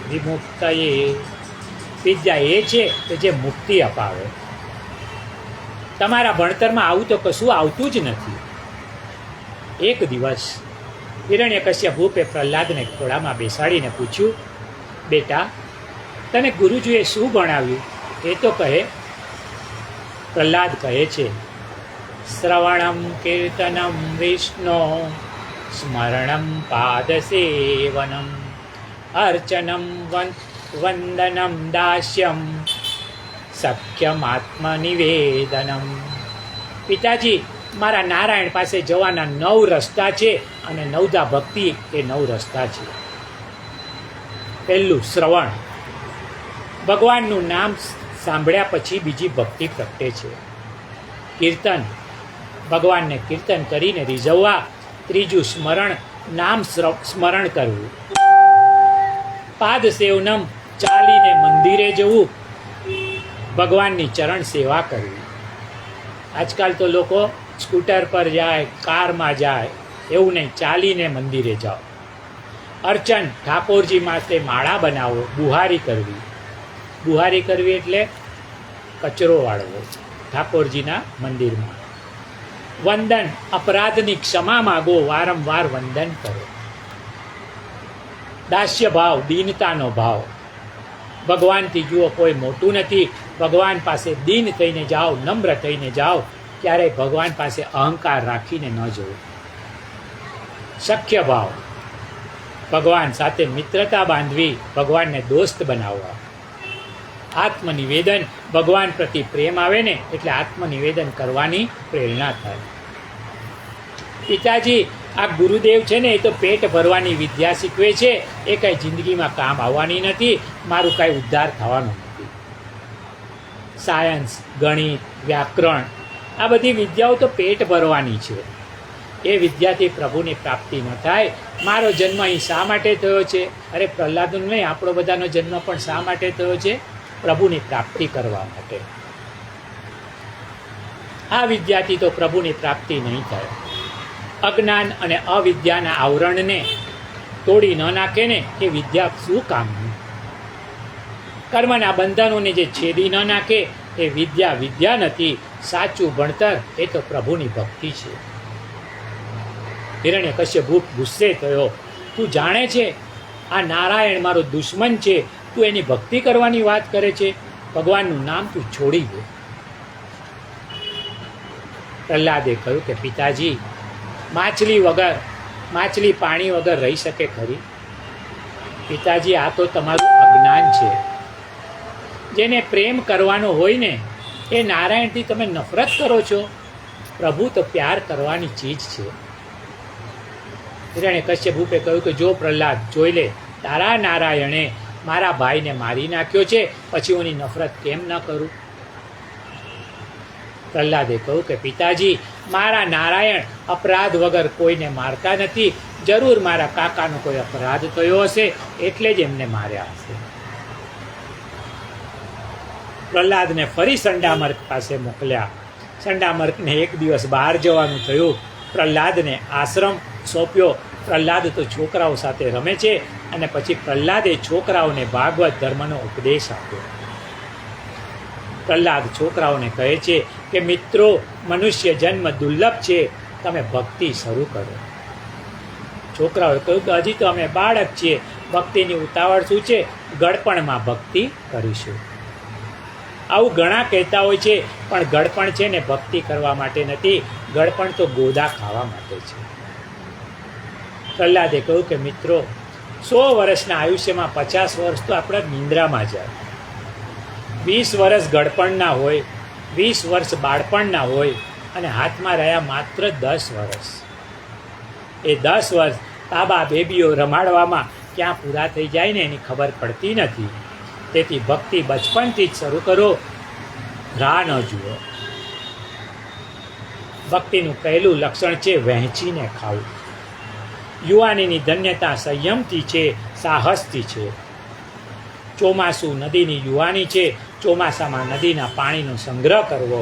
વિમુક્તયે, વિદ્યા એ છે કે જે મુક્તિ અપાવે. તમારા ભણતરમાં આવું તો કશું આવતું જ નથી. એક દિવસ હિરણ્યકશ્યપે પ્રહલાદને ખોળામાં બેસાડીને પૂછ્યું, બેટા તને ગુરુજીએ શું ભણાવ્યું એ તો કહે. પ્રહલાદ કહે છે, શ્રવણમ કીર્તનમ વિષ્ણુ સ્મરણમ પાદસેવનમ અર્ચનમ વંદનમ દાસ્યમ સખ્યમાત્મનિવેદનમ. પિતાજી, મારા નારાયણ પાસે જવાના 9 રસ્તા છે અને 9દા ભક્તિ એ 9 રસ્તા છે. પહેલું, શ્રવણ. ભગવાનનું નામ સાંભળ્યા પછી બીજી ભક્તિ પ્રગટે છે. કીર્તન, ભગવાનને કીર્તન કરીને રીઝવવા. ત્રીજું, સ્મરણ, નામ સ્મરણ કરવું. પાદ સેવનમ, ચાલીને મંદિરે જવું, ભગવાનની ચરણ સેવા કરવી. આજકાલ તો લોકો સ્કૂટર પર જાય, કારમાં જાય, એવું નહીં, ચાલીને મંદિરે જાઓ. અર્ચન, ઠાકોરજી માટે માળા બનાવો, બુહારી કરવી. બુહારી કરવી એટલે કચરો વાળવો ઠાકોરજીના મંદિરમાં. વંદન, અપરાધની ક્ષમા માગો, વારંવાર વંદન કરો. દાસ્ય ભાવ, દીનતાનો ભાવ. ભગવાનથી જુઓ કોઈ મોટું નથી, ભગવાન પાસે દીન થઈને જાઓ, નમ્ર થઈને જાઓ. ક્યારેય ભગવાન પાસે અહંકાર રાખીને ન જવું. સખ્ય ભાવ, ભગવાન સાથે મિત્રતા બાંધવી, ભગવાનને દોસ્ત બનાવવા. આત્મનિવેદન, ભગવાન પ્રતિ પ્રેમ આવે ને એટલે આત્મનિવેદન કરવાની પ્રેરણા થાય. પિતાજી, આ ગુરુદેવ છે ને એ તો પેટ ભરવાની વિદ્યા શીખવે છે, એ કાંઈ જિંદગીમાં કામ આવવાની નથી, મારું કાંઈ ઉદ્ધાર થવાનું નથી. સાયન્સ, ગણિત, વ્યાકરણ, આ બધી વિદ્યાઓ તો પેટ ભરવાની છે. એ વિદ્યાથી પ્રભુની પ્રાપ્તિ ન થાય. મારો જન્મ અહીં શા માટે થયો છે? અરે પ્રહલાદનો નહીં, આપણો બધાનો જન્મ પણ શા માટે થયો છે? પ્રભુની પ્રાપ્તિ કરવા માટે. આ વિદ્યાથી તો પ્રભુની પ્રાપ્તિ નહીં થાય. અજ્ઞાન અને અવિદ્યાના આવરણને તોડી ન નાખે ને એ વિદ્યા શું કામની? કર્મના બંધનોને જે છેદી ન નાખે એ વિદ્યા વિદ્યા નથી. સાચું ભણતર એ તો પ્રભુની ભક્તિ છે. હિરણ્યકશ્યપ ગુસ્સે થયો, તું જાણે છે આ નારાયણ મારો દુશ્મન છે, તું એની ભક્તિ કરવાની વાત કરે છે, ભગવાનનું નામ તું છોડી દે. પ્રહલાદે કહ્યું કે પિતાજી, માછલી પાણી વગર રહી શકે ખરી? પિતાજી, આ તો તમારું અજ્ઞાન છે. જેને પ્રેમ કરવાનો હોય ને એ નારાયણથી તમે નફરત કરો છો. પ્રભુ તો પ્યાર કરવાની ચીજ છે. હિરણ્યકશ્યપે કહ્યું કે જો પ્રહલાદ, જોઈ લે, તારા નારાયણે મારા ભાઈને મારી નાખ્યો છે, પછી હું એની નફરત કેમ ન કરું? પ્રહલાદે કહ્યું કે પિતાજી, મારા નારાયણ અપરાધ વગર કોઈને મારતા નથી. જરૂર મારા કાકાનો કોઈ અપરાધ થયો હશે એટલે જ એમને માર્યા હશે. પ્રહલાદને ફરી સંડામર્ક પાસે મોકલ્યા. સંડામર્કને એક દિવસ બહાર જવાનું થયું. પ્રહલાદને આશ્રમ સોંપ્યો. પ્રહલાદ તો છોકરાઓ સાથે રમે છે અને પછી પ્રહલાદે છોકરાઓને ભાગવત ધર્મનો ઉપદેશ આપ્યો. પ્રહલાદ છોકરાઓને કહે છે કે મિત્રો, મનુષ્ય જન્મ દુર્લભ છે, તમે ભક્તિ શરૂ કરો. છોકરાઓએ કહ્યું કે હજી તો અમે બાળક છીએ, ભક્તિની ઉતાવળ શું છે? ગળપણમાં ભક્તિ કરીશું. આવું ઘણા કહેતા હોય છે, પણ ગળપણ છે ને ભક્તિ કરવા માટે નથી, ગળપણ તો ગોદા ખાવા માટે છે. પ્રહલાદે કહ્યું કે મિત્રો, 100 વર્ષના આયુષ્યમાં 50 વર્ષ તો આપણા નિંદ્રામાં જાય. 20 વર્ષ ગળપણના હોય, 20 વર્ષ બાળપણના હોય અને હાથમાં રહ્યા માત્ર 10 વર્ષ. એ 10 વર્ષ તાબા બેબીઓ રમાડવામાં ક્યાં પૂરા થઈ જાય ને એની ખબર પડતી નથી. તેથી ભક્તિ બચપણથી જ શરૂ કરો, રાહ ન જુઓ. ભક્તિનું પહેલું લક્ષણ છે વહેંચીને ખાવું. યુવાનીની ધન્યતા સંયમથી છે, સાહસથી છે. ચોમાસું નદીની યુવાની છે. ચોમાસામાં નદીના પાણીનો સંગ્રહ કરવો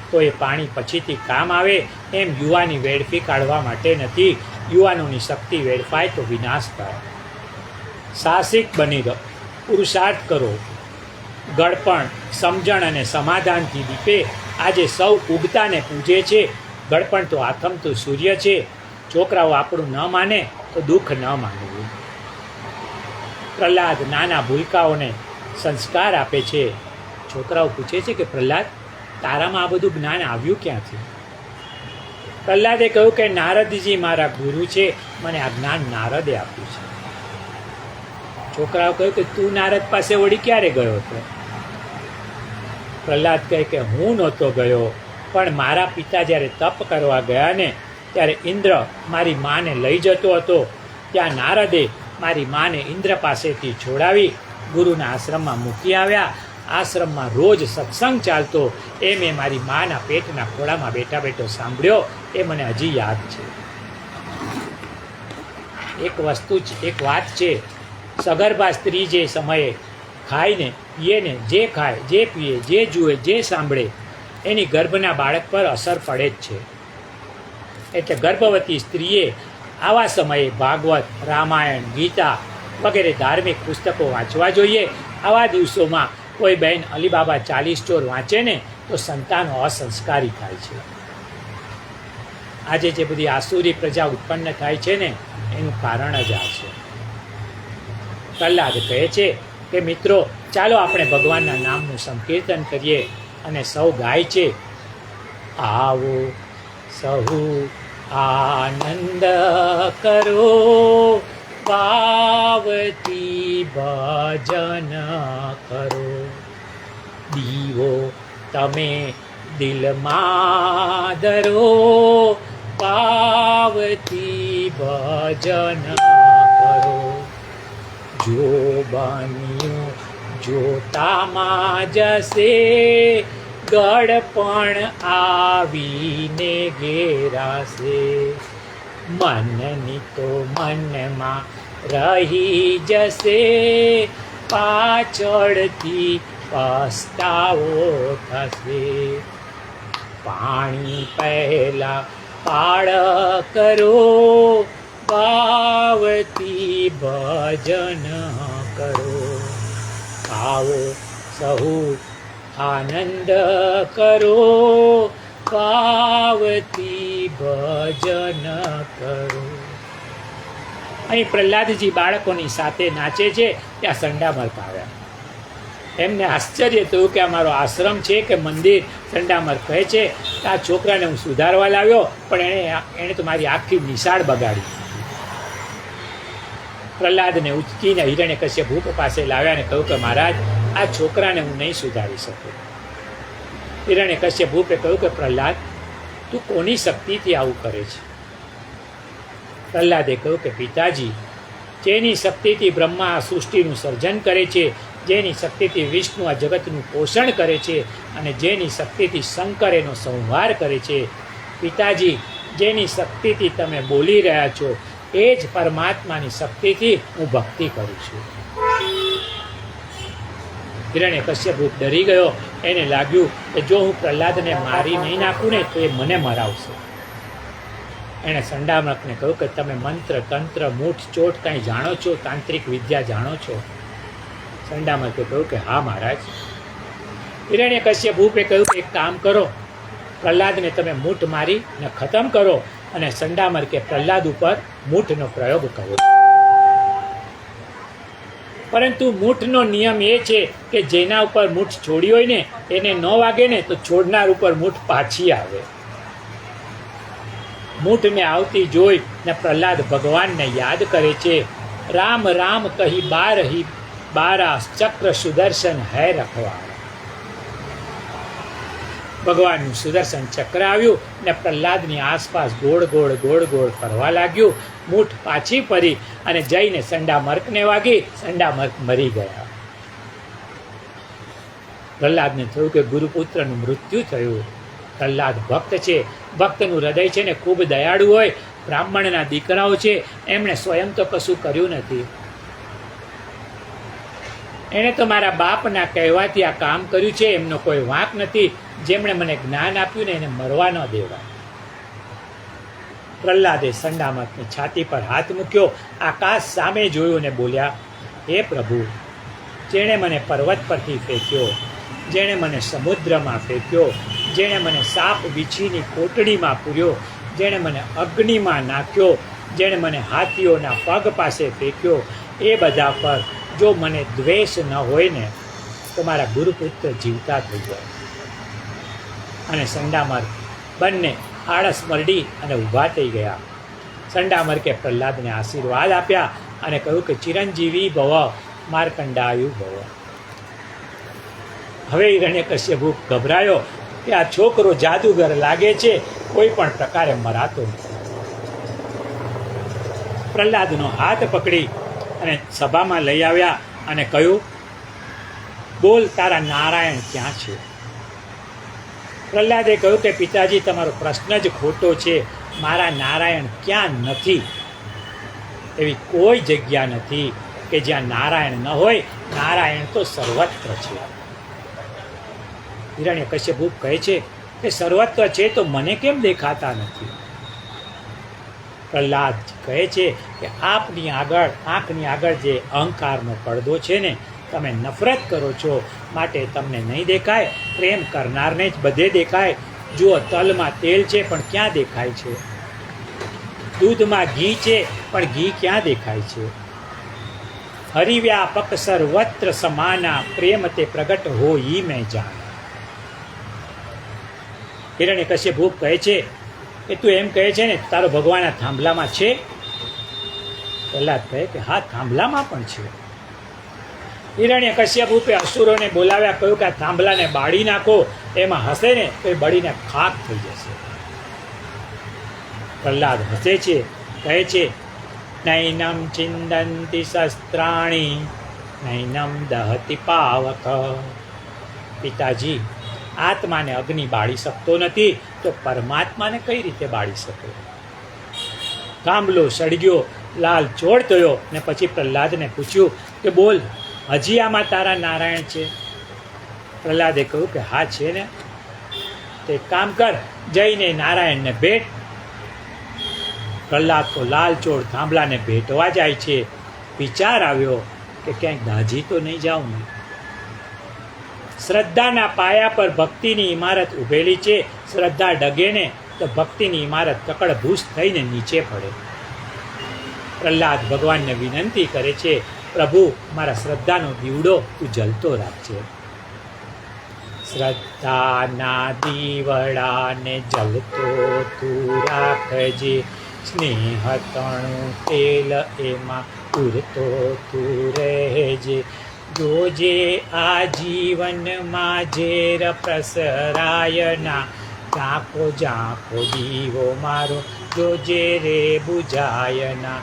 તો એ પાણી પછીથી કામ આવે. એમ યુવાની વેડફી કાઢવા માટે નથી. યુવાનોની શક્તિ વેડફાય તો વિનાશ થાય. સાહસિક બની રહો, પુરુષાર્થ કરો. ગળપણ, સમજણ અને સમાધાનથી દીપે. આજે સૌ ઉગતાને પૂજે છે. ગળપણ તો આથમતું સૂર્ય છે. છોકરાઓ આપણું ન માને તો દુઃખ ન માનવું. પ્રહલાદ નાના ભૂલકાઓને સંસ્કાર આપે છે. છોકરાઓ પૂછે છે કે પ્રહલાદ, તારામાં આ બધું જ્ઞાન આવ્યું ક્યાંથી? પ્રહલાદે કહ્યું કે નારદજી મારા ગુરુ છે, મને આ જ્ઞાન નારદે આપ્યું છે. છોકરાઓ કહ્યું કે તું નારદ પાસે વળી ક્યારે ગયો હતો? પ્રહલાદ કહે કે હું નહોતો ગયો, પણ મારા પિતા જ્યારે તપ કરવા ગયા ને ત્યારે ઇન્દ્ર મારી માને લઈ જતો હતો. ત્યાં નારદે મારી માને ઇન્દ્ર પાસેથી છોડાવી ગુરુના આશ્રમમાં મૂકી આવ્યા. આશ્રમમાં રોજ સત્સંગ ચાલતો એ મેં મારી માના પેટના ખોળામાં બેઠા બેઠો સાંભળ્યો. એ મને હજી યાદ છે. એક વાત છે, સગર્ભા સ્ત્રી જે સમયે ખાઈને પીએ ને, જે ખાય, જે પીએ, જે જુએ, જે સાંભળે એની ગર્ભના બાળક પર અસર પડે જ છે. એટલે ગર્ભવતી સ્ત્રીએ આવા સમયે ભાગવત, રામાયણ, ગીતા વગેરે ધાર્મિક પુસ્તકો વાંચવા જોઈએ. આવા દિવસોમાં કોઈ બહેન અલીબાબા 40 ચોર વાંચે ને તો સંતાનો અસંસ્કારી થાય છે. આજે જે બધી આસુરી પ્રજા ઉત્પન્ન થાય છે ને એનું કારણ જ આ છે. પ્રહલાદ કહે છે કે મિત્રો, ચાલો આપણે ભગવાનના નામનું સંકીર્તન કરીએ. અને સૌ ગાય છે, આવો સહુ આનંદ કરો, પાવતી ભજન કરો. દીવો તમે દિલમાં ધરો, પાવતી ભજન કરો. જો બન્યું જોતામાં જશે, ગળપણ આવીને ઘેરાશે. મનની તો મનમાં રહી જશે, પાછળથી પસ્તાવો થશે. પાણી પહેલા પાળ કરો, પાવતી ભજન કરો. આવો સહુ આનંદ કરો, પાવતી ભજન કરો. અહીં પ્રહલાદજી બાળકોની સાથે નાચે છે. ત્યાં સંડામર્ક આવ્યા. એમને આશ્ચર્ય થયું કે અમારો આશ્રમ છે કે મંદિર? સંડામર્ક કહે છે કે આ છોકરાને હું સુધારવા લાવ્યો, પણ એણે તો મારી આખી નિશાળ બગાડી. પ્રહલાદને ઉચકીને હિરણ્યકશ્યપ પાસે લાવ્યા અને કહ્યું કે મહારાજ, આ છોકરાને હું નહીં સુધારી શકું. હિરણ્યકશ્યપે કહ્યું કે પ્રહલાદ, તું કોની શક્તિથી આવું કરે છે? પ્રહલાદે કહ્યું કે પિતાજી, જેની શક્તિથી બ્રહ્મા આ સૃષ્ટિનું સર્જન કરે છે, જેની શક્તિથી વિષ્ણુ આ જગતનું પોષણ કરે છે, અને જેની શક્તિથી શંકર એનો સંહાર કરે છે, પિતાજી, જેની શક્તિથી તમે બોલી રહ્યા છો એ જ પરમાત્માની શક્તિથી હું ભક્તિ કરું છું. હિરણ્યકશ્યપ ડરી ગયો. એને લાગ્યું કે જો હું પ્રહલાદને મારી નહીં નાખું ને તો એ મને મરાવશે. એણે સંડામર્કને કહ્યું કે તમે મંત્ર, તંત્ર, મૂઠ ચોટ કાંઈ જાણો છો? તાંત્રિક વિદ્યા જાણો છો? સંડામર્કે કહ્યું કે હા મહારાજ. હિરણ્યકશ્યપે કહ્યું કે એક કામ કરો, પ્રહલાદને તમે મૂઠ મારીને ખતમ કરો. અને સંડામર્કે પ્રહલાદ ઉપર મૂઠનો પ્રયોગ કર્યો. પરંતુ મૂઠનો નિયમ એ છે કે જેના ઉપર મૂઠ છોડી હોય ને એને ન વાગે ને તો છોડનાર ઉપર મૂઠ પાછી આવે. મૂઠને આવતી જોઈ ને પ્રહલાદ ભગવાનને યાદ કરે છે. રામ રામ કહી બારા ચક્ર સુદર્શન હૈ રખવાળ. ભગવાનનું સુદર્શન ચક્ર આવ્યું ને પ્રહલાદની આસપાસ ગોળ ગોળ ગોળ ગોળ ફરવા લાગ્યું. મૂઠ પાછી ફરી અને જઈને સંડામર્કને વાગી. સંડામર્ક મરી ગયા. પ્રહલાદને થયું કે ગુરુપુત્રનું મૃત્યુ થયું. પ્રહલાદ ભક્ત છે. ભક્તનું હૃદય છે ને ખૂબ દયાળુ હોય. બ્રાહ્મણના દીકરાઓ છે, એમણે સ્વયં તો કશું કર્યું નથી. એણે તો મારા બાપના કહેવાથી આ કામ કર્યું છે. એમનો કોઈ વાંક નથી. જેમણે મને જ્ઞાન આપ્યું ને એને મરવા ન દેવા. પ્રહલાદે સંડામર્કની છાતી પર હાથ મૂક્યો, આકાશ સામે જોયું ને બોલ્યા, હે પ્રભુ, જેણે મને પર્વત પરથી ફેંક્યો, જેણે મને સમુદ્રમાં ફેંક્યો, જેણે મને સાપ વીછીની કોટડીમાં પૂર્યો, જેણે મને અગ્નિમાં નાખ્યો, જેણે મને હાથીઓના પગ પાસે ફેંક્યો, એ બધા પર જો મને દ્વેષ ન હોય ને તો મારા ગુરુપુત્ર જીવતા થઈ જાય. અને સંડામર્ક બંને આળસ મરડી અને ઊભા થઈ ગયા. સંડામર્કે પ્રહલાદને આશીર્વાદ આપ્યા અને કહ્યું કે ચિરંજીવી ભવ, માર્કંડાયુ ભવ. હવે હિરણ્યકશ્યપુ ગભરાયો કે આ છોકરો જાદુગર લાગે છે, કોઈ પણ પ્રકારે મરાતો નથી. પ્રહલાદનો હાથ પકડી અને સભામાં લઈ આવ્યા અને કહ્યું, બોલ, તારા નારાયણ ક્યાં છે? પ્રહલાદે કહ્યું કે પિતાજી, તમારો પ્રશ્ન જ ખોટો છે. મારા નારાયણ ક્યાં નથી. એવી કોઈ જગ્યા નથી કે જ્યાં નારાયણ ન હોય. નારાયણ તો સર્વત્ર છે. હિરણ્યકશ્યપુ કહે છે કે સર્વત્ર છે તો મને કેમ દેખાતા નથી? પ્રહલાદ કહે છે કે આપની આગળ, આંખની આગળ જે અહંકારનો પડદો છે ને, તમે નફરત કરો છો માટે તમને નહીં દેખાય. પ્રેમ કરનારને જ બધે દેખાય. જુઓ, તલમાં તેલ છે પણ ક્યાં દેખાય છે? દૂધમાં ઘી છે પણ ઘી ક્યાં દેખાય છે? હરિવ્યાપક સર્વત્ર સમાના, પ્રેમ તે પ્રગટ હોઈ મેં જાણ. હિરણ્યકશ્યપુ કહે છે કે તું એમ કહે છે ને તારો ભગવાન આ થાંભલામાં છે? પ્રહલાદ કહે કે હા, થાંભલામાં પણ છે. હિરણ્યકશ્યપે અસુરોને બોલાવ્યા, કહ્યું કે આ થાંભલાને બાળી નાખો. એમાં હસે ને તો એ બળીને ખાક થઈ જશે. પ્રહલાદ હસે છે, કહે છે, નૈનમ ચિંદંતી શસ્ત્રાણી, નૈનમ દહતી પાવક. પિતાજી, આત્માને અગ્નિ બાળી શકતો નથી તો પરમાત્માને કઈ રીતે બાળી શકે? થાંભલો સળગ્યો, લાલ ચોળ થયો ને પછી પ્રહલાદને પૂછ્યું કે બોલ, હજી આમાં તારા નારાયણ છે? પ્રહલાદે કહ્યું કે હા છે ને. તે કામ કર, જઈને નારાયણને ભેટ. પ્રહલાદ તો લાલ ચોળ થાંભલાને ભેટવા જાય છે. વિચાર આવ્યો કે ક્યાંક દાઝી તો નહીં જાઉં ને. શ્રદ્ધાના પાયા પર ભક્તિની ઇમારત ઊભેલી છે. શ્રદ્ધા ડગે ને તો ભક્તિની ઇમારત કકડભૂસ થઈને નીચે પડે. પ્રહલાદ ભગવાનને વિનંતી કરે છે, પ્રભુ, મારા શ્રદ્ધાનો દીવડો તું જલતો રાખજે. શ્રદ્ધાના દીવડાને જલતો તું રાખજે. સ્નેહ તણું તેલ એમાં ઉરતો તું રહેજે. જોજે આ જીવનમાં ઝેર પ્રસરાયના, ઝાંખો ઝાંખો દીવો મારો જોજે રે બુઝાયના.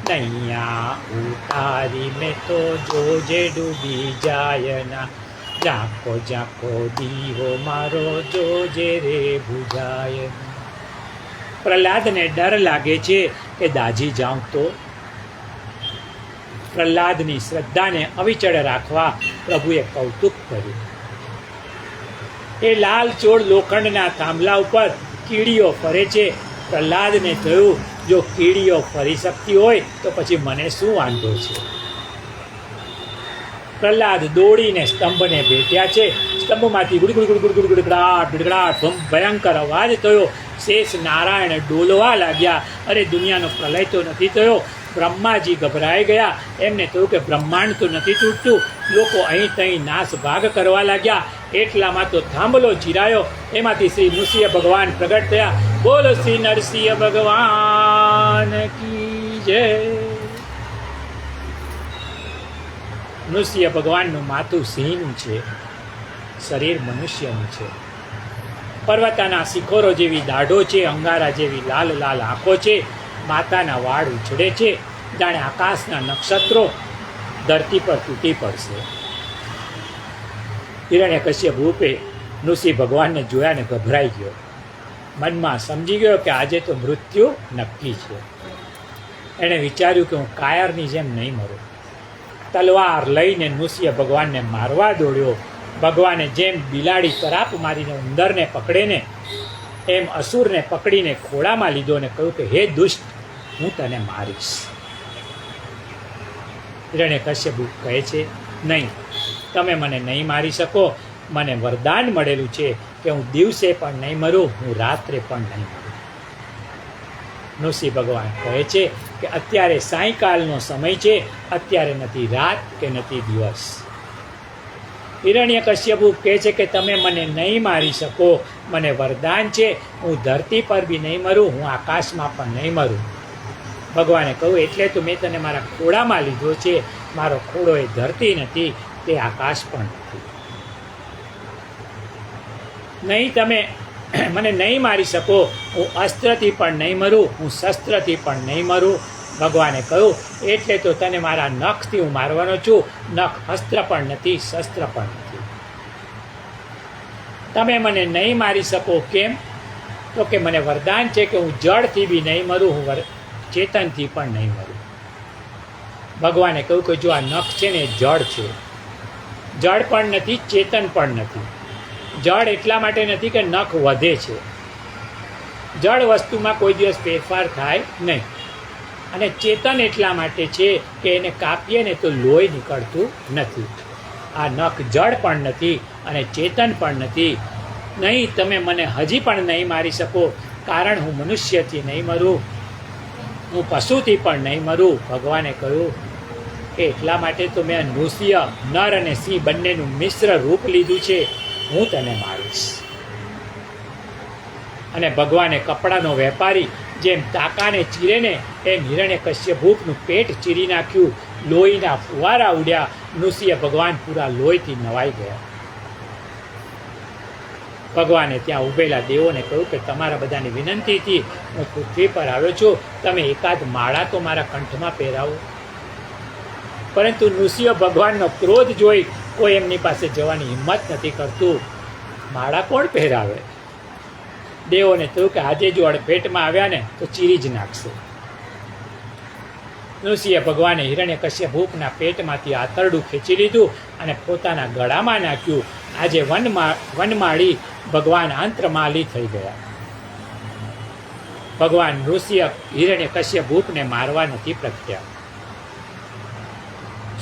નૈયા ઉતારી મેં તો જોજે ડૂબી જાયના, ઝાંખો ઝાંખો દીવો મારો જોજે રે બુઝાયના. પ્રહલાદને ડર લાગે છે કે દાઝી જાઉં તો. પ્રહલાદની શ્રદ્ધાને અવિચળ રાખવા પ્રભુએ કૌતુક કર્યું. એ લાલ ચોળ લોખંડના થાંભલા ઉપર કીડીઓ ફરે છે. પ્રહલાદને થયું, જો કીડીઓ ફરી શકતી હોય તો પછી મને શું વાંધો છે? પ્રહલાદ દોડીને સ્તંભને ભેટ્યા છે. સ્તંભમાંથી ગુડગડાટ ભયંકર અવાજ થયો. શેષ નારાયણ ડોલવા લાગ્યા. અરે, દુનિયાનો પ્રલય તો નથી થયો? બ્રહ્માજી ગભરાઈ ગયા. એમને થયું કે બ્રહ્માંડ તો નથી તૂટતું. લોકો અહીં તહીં નાશ ભાગ કરવા લાગ્યા. એટલામાં તો થાંભલો ચીરાયો. એમાંથી શ્રી નૃસિંહ ભગવાન પ્રગટ થયા. બોલો શ્રી નરસિંહ ભગવાન કી જય. નૃસિંહ ભગવાનનું માથું સિંહનું છે, શરીર મનુષ્યનું છે. પર્વતાના શિખરો જેવી દાઢો છે, અંગારા જેવી લાલ લાલ આંખો છે. માતાના વાળ ઉછળે છે, જાણે આકાશના નક્ષત્રો ધરતી પર તૂટી પડશે. હિરણ્યકશ્યપે નૃસિંહ ભગવાનને જોયા ને ગભરાઈ ગયો. મનમાં સમજી ગયો કે આજે તો મૃત્યુ નક્કી છે. એણે વિચાર્યું કે હું કાયરની જેમ નહીં મરું. તલવાર લઈને નૃસિંહ ભગવાનને મારવા દોડ્યો. ભગવાને જેમ બિલાડી તરાપ મારીને ઉંદરને પકડે ને, એમ અસુરને પકડીને ખોળામાં લીધો અને કહ્યું કે હે દુષ્ટ, હું તને મારીશ. હિરણ્યકશ્યપ કહે છે, નહીં, તમે મને નહીં મારી શકો. મને વરદાન મળેલું છે કે હું દિવસે પણ નહીં મરું, હું રાત્રે પણ નહીં મરું. નૃસિંહ ભગવાન કહે છે કે અત્યારે સાયંકાલનો સમય છે, અત્યારે નથી રાત કે નથી દિવસ. હિરણ્યકશ્યપ કહે છે કે તમે મને નહીં મારી શકો, મને વરદાન છે, હું ધરતી પર બી નહીં મરું, હું આકાશમાં પણ નહીં મરું. ભગવાને કહ્યું, એટલે તો મેં તને મારા ખોળામાં લીધો છે. મારો ખોળો એ ધરતી નથી, તે આકાશ પણ નથી. નહીં, તમે મને નહીં મારી શકો. હું અસ્ત્રથી પણ નહીં મરું, હું શસ્ત્રથી પણ નહીં મરું. ભગવાને કહ્યું, એટલે તો તને મારા નખથી હું મારવાનો છું. નખ અસ્ત્ર પણ નથી, શસ્ત્ર પણ નથી. તમે મને નહીં મારી શકો. કેમ? તો કે મને વરદાન છે કે હું જળથી બી નહીં મરું, હું ચેતનથી પણ નહીં મરું. ભગવાને કહ્યું કે જો આ નખ છે ને એ જળ છે. જળ પણ નથી, ચેતન પણ નથી. જળ એટલા માટે નથી કે નખ વધે છે. જળ વસ્તુમાં કોઈ દિવસ ફેરફાર થાય નહીં. અને ચેતન એટલા માટે છે કે એને કાપીએ ને તો લોહી નીકળતું નથી. આ નખ જળ પણ નથી અને ચેતન પણ નથી. નહીં, તમે મને હજી પણ નહીં મારી શકો, કારણ હું મનુષ્યથી નહીં મરું, હું પશુથી પણ નહીં મરું. ભગવાને કહ્યું કે એટલા માટે તો મેં નૃસિંહ, નર અને સિંહ બંનેનું મિશ્ર રૂપ લીધું છે. હું તને મારીશ. અને ભગવાને કપડાનો વેપારી જેમ તાકાને ચીરે ને એમ હિરણ્યકશ્યપનું પેટ ચીરી નાખ્યું. લોહીના ફુવારા ઉડ્યા. નૃસિંહ ભગવાન પૂરા લોહીથી નવાઈ ગયા. ભગવાને ત્યાં ઊભેલા દેવોને કહ્યું કે તમારા બધાની વિનંતીથી હું પૃથ્વી પર આવ્યો છું. તમે એકાદ માળા તો મારા કંઠમાં પહેરાવો. પરંતુ નૃસિંહ ભગવાનનો ક્રોધ જોઈ કોઈ એમની પાસે જવાની હિંમત નથી કરતું. માળા કોણ પહેરાવે? દેવોને થયું કે આજે જો અડફેટમાં આવ્યા ને તો ચીરી જ નાખશે. નૃસિંહ ભગવાને હિરણ્યકશ્યપના પેટમાંથી આતરડું ખેંચી લીધું અને પોતાના ગળામાં નાખ્યું. આજે વનમાળી ભગવાન આંતરમાલી થઈ ગયા. ભગવાન નૃસિંહ હિરણ્યકશ્યપને મારવા નથી પ્રગટ્યા.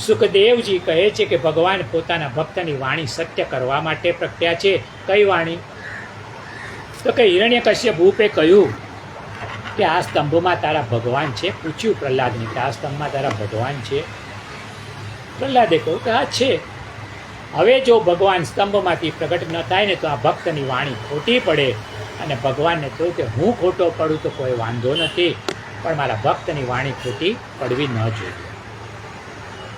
સુખદેવજી કહે છે કે ભગવાન પોતાના ભક્તની વાણી સત્ય કરવા માટે પ્રગટ્યા છે. કઈ વાણી? તો કે હિરણ્યકશ્યપે કહ્યું કે આ સ્તંભમાં તારા ભગવાન છે. પૂછ્યું પ્રહલાદને કે આ સ્તંભમાં તારા ભગવાન છે? પ્રહલાદે કહ્યું કે હા છે. હવે જો ભગવાન સ્તંભમાંથી પ્રગટ ન થાય ને તો આ ભક્તની વાણી ખોટી પડે. અને ભગવાનને કહ્યું કે હું ખોટો પડું તો કોઈ વાંધો નથી, પણ મારા ભક્તની વાણી ખોટી પડવી ન જોઈએ.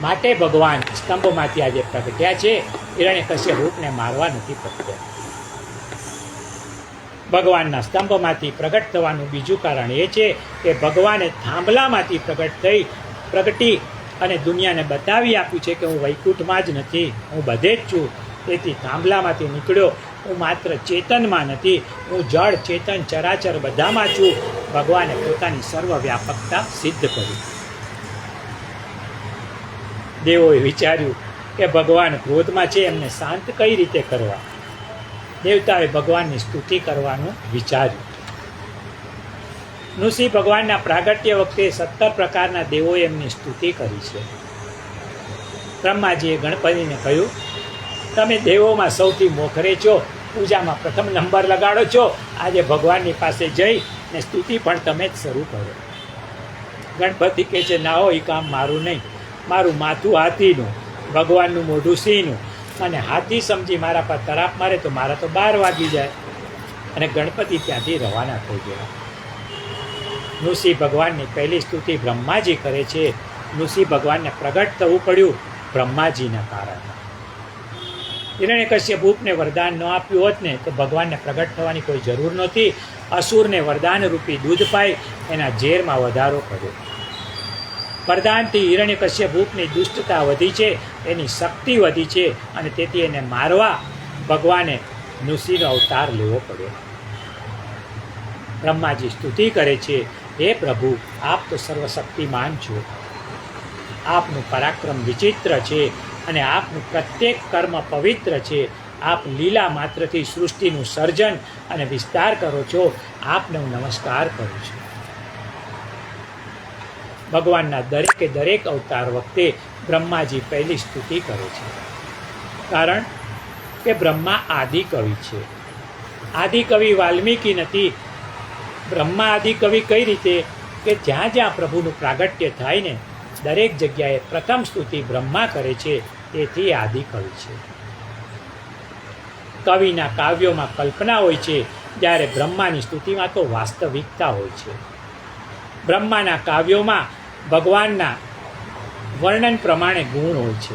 માટે ભગવાન સ્તંભમાંથી આજે પ્રગટ્યા છે. હિરણ્યકશ્યપને મારવા નથી પ્રગટ્યા. ભગવાનના સ્તંભમાંથી પ્રગટ થવાનું બીજું કારણ એ છે કે ભગવાને થાંભલામાંથી પ્રગટી અને દુનિયાને બતાવી આપ્યું છે કે હું વૈકુંઠમાં જ નથી, હું બધે જ છું. તેથી થાંભલામાંથી નીકળ્યો. હું માત્ર ચેતનમાં નથી, હું જળ, ચેતન, ચરાચર બધામાં છું. ભગવાને પોતાની સર્વવ્યાપકતા સિદ્ધ કરી. દેવોએ વિચાર્યું કે ભગવાન ક્રોધમાં છે, એમને શાંત કઈ રીતે કરવા? દેવતાએ ભગવાનની સ્તુતિ કરવાનું વિચાર્યું. નૃસિંહ ભગવાનના પ્રાગટ્ય વખતે 17 પ્રકારના દેવોએ એમની સ્તુતિ કરી છે. બ્રહ્માજીએ ગણપતિને કહ્યું, તમે દેવોમાં સૌથી મોખરે છો, પૂજામાં પ્રથમ નંબર લગાડો છો. આજે ભગવાનની પાસે જઈ ને સ્તુતિ પણ તમે જ શરૂ કરો. ગણપતિ કહે છે, ના હો, એ કામ મારું નહીં. મારું માથું હાથીનું, ભગવાનનું મોઢું સિંહનું. અને હાથી સમજી મારા પર તરાપ મારે તો મારા તો 12 વાગી જાય. અને ગણપતિ ત્યાંથી રવાના થઈ ગયા. નૃસિંહ ભગવાનની પહેલી સ્તુતિ બ્રહ્માજી કરે છે. નૃસિંહ ભગવાનને પ્રગટ થવું પડ્યું બ્રહ્માજીના કારણે. હિરણ્યકશ્યપને વરદાન ન આપ્યું હોત ને તો ભગવાનને પ્રગટ થવાની કોઈ જરૂર નહોતી. અસુરને વરદાન રૂપી દૂધ પાઈ એના ઝેરમાં વધારો કર્યો. વરદાનથી હિરણ્યકશ્યપની દુષ્ટતા વધી છે, એની શક્તિ વધી છે, અને તેથી એને મારવા ભગવાને નૃસિંહનો અવતાર લેવો પડ્યો. બ્રહ્માજી સ્તુતિ કરે છે, હે પ્રભુ, આપ તો સર્વશક્તિમાન છો. આપનું પરાક્રમ વિચિત્ર છે અને આપનું પ્રત્યેક કર્મ પવિત્ર છે. આપ લીલા માત્રથી સૃષ્ટિનું સર્જન અને વિસ્તાર કરો છો. આપને હું નમસ્કાર કરું છું. ભગવાનના દરેક અવતાર વખતે બ્રહ્માજી પહેલી સ્તુતિ કરે છે, કારણ કે બ્રહ્મા આદિકવિ છે. આદિકવિ વાલ્મીકી નથી. બ્રહ્મા આદિકવિ કઈ રીતે? કે જ્યાં જ્યાં પ્રભુનું પ્રાગટ્ય થાય ને દરેક જગ્યાએ પ્રથમ સ્તુતિ બ્રહ્મા કરે છે, તેથી આદિકવિ છે. કવિના કાવ્યોમાં કલ્પના હોય છે, જ્યારે બ્રહ્માની સ્તુતિમાં તો વાસ્તવિકતા હોય છે. બ્રહ્માના કાવ્યોમાં ભગવાનના વર્ણન પ્રમાણે ગુણ હોય છે.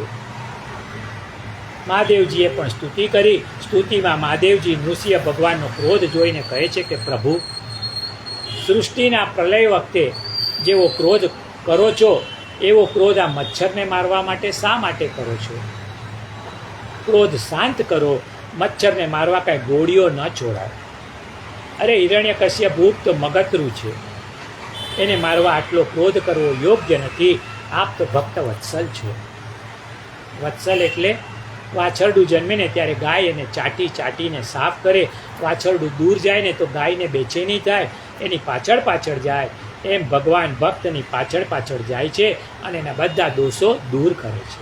મહાદેવજીએ પણ સ્તુતિ કરી. સ્તુતિમાં મહાદેવજી નૃસિંહ ભગવાનનો ક્રોધ જોઈને કહે છે કે પ્રભુ, સૃષ્ટિના પ્રલય વખતે જેવો ક્રોધ કરો છો એવો ક્રોધ આ મચ્છરને મારવા માટે શા માટે કરો છો? ક્રોધ શાંત કરો, મચ્છરને મારવા કાંઈ ગોળીઓ ન છોડાય. અરે હિરણ્યકશ્યપ તો મગતરું છે, એને મારવા આટલો ક્રોધ કરવો યોગ્ય નથી. આપ તો ભક્ત વત્સલ છો. વત્સલ એટલે વાછરડું જન્મે ને ત્યારે ગાય એને ચાટી ચાટીને સાફ કરે. વાછરડું દૂર જાય ને તો ગાયને બેચેની થાય, એની પાછળ પાછળ જાય. એમ ભગવાન ભક્તની પાછળ પાછળ જાય છે અને એના બધા દોષો દૂર કરે છે.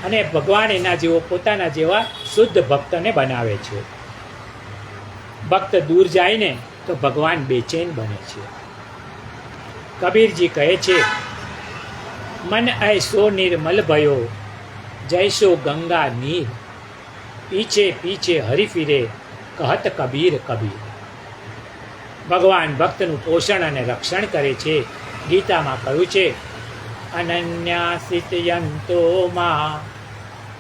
અને ભગવાન એના જેવો પોતાના જેવા શુદ્ધ ભક્તને બનાવે છે. ભક્ત દૂર જાય ને તો ભગવાન બેચેન બને છે. કબીરજી કહે છે, મન ऐसो निर्मल भयो जैसो गंगा नीर, पीछे पीछे हरि फिरे कहत कबीर कबीर. ભગવાન ભક્તનું પોષણ અને રક્ષણ કરે છે. ગીતામાં કહ્યું છે, અનન્યાસિતયંતો માં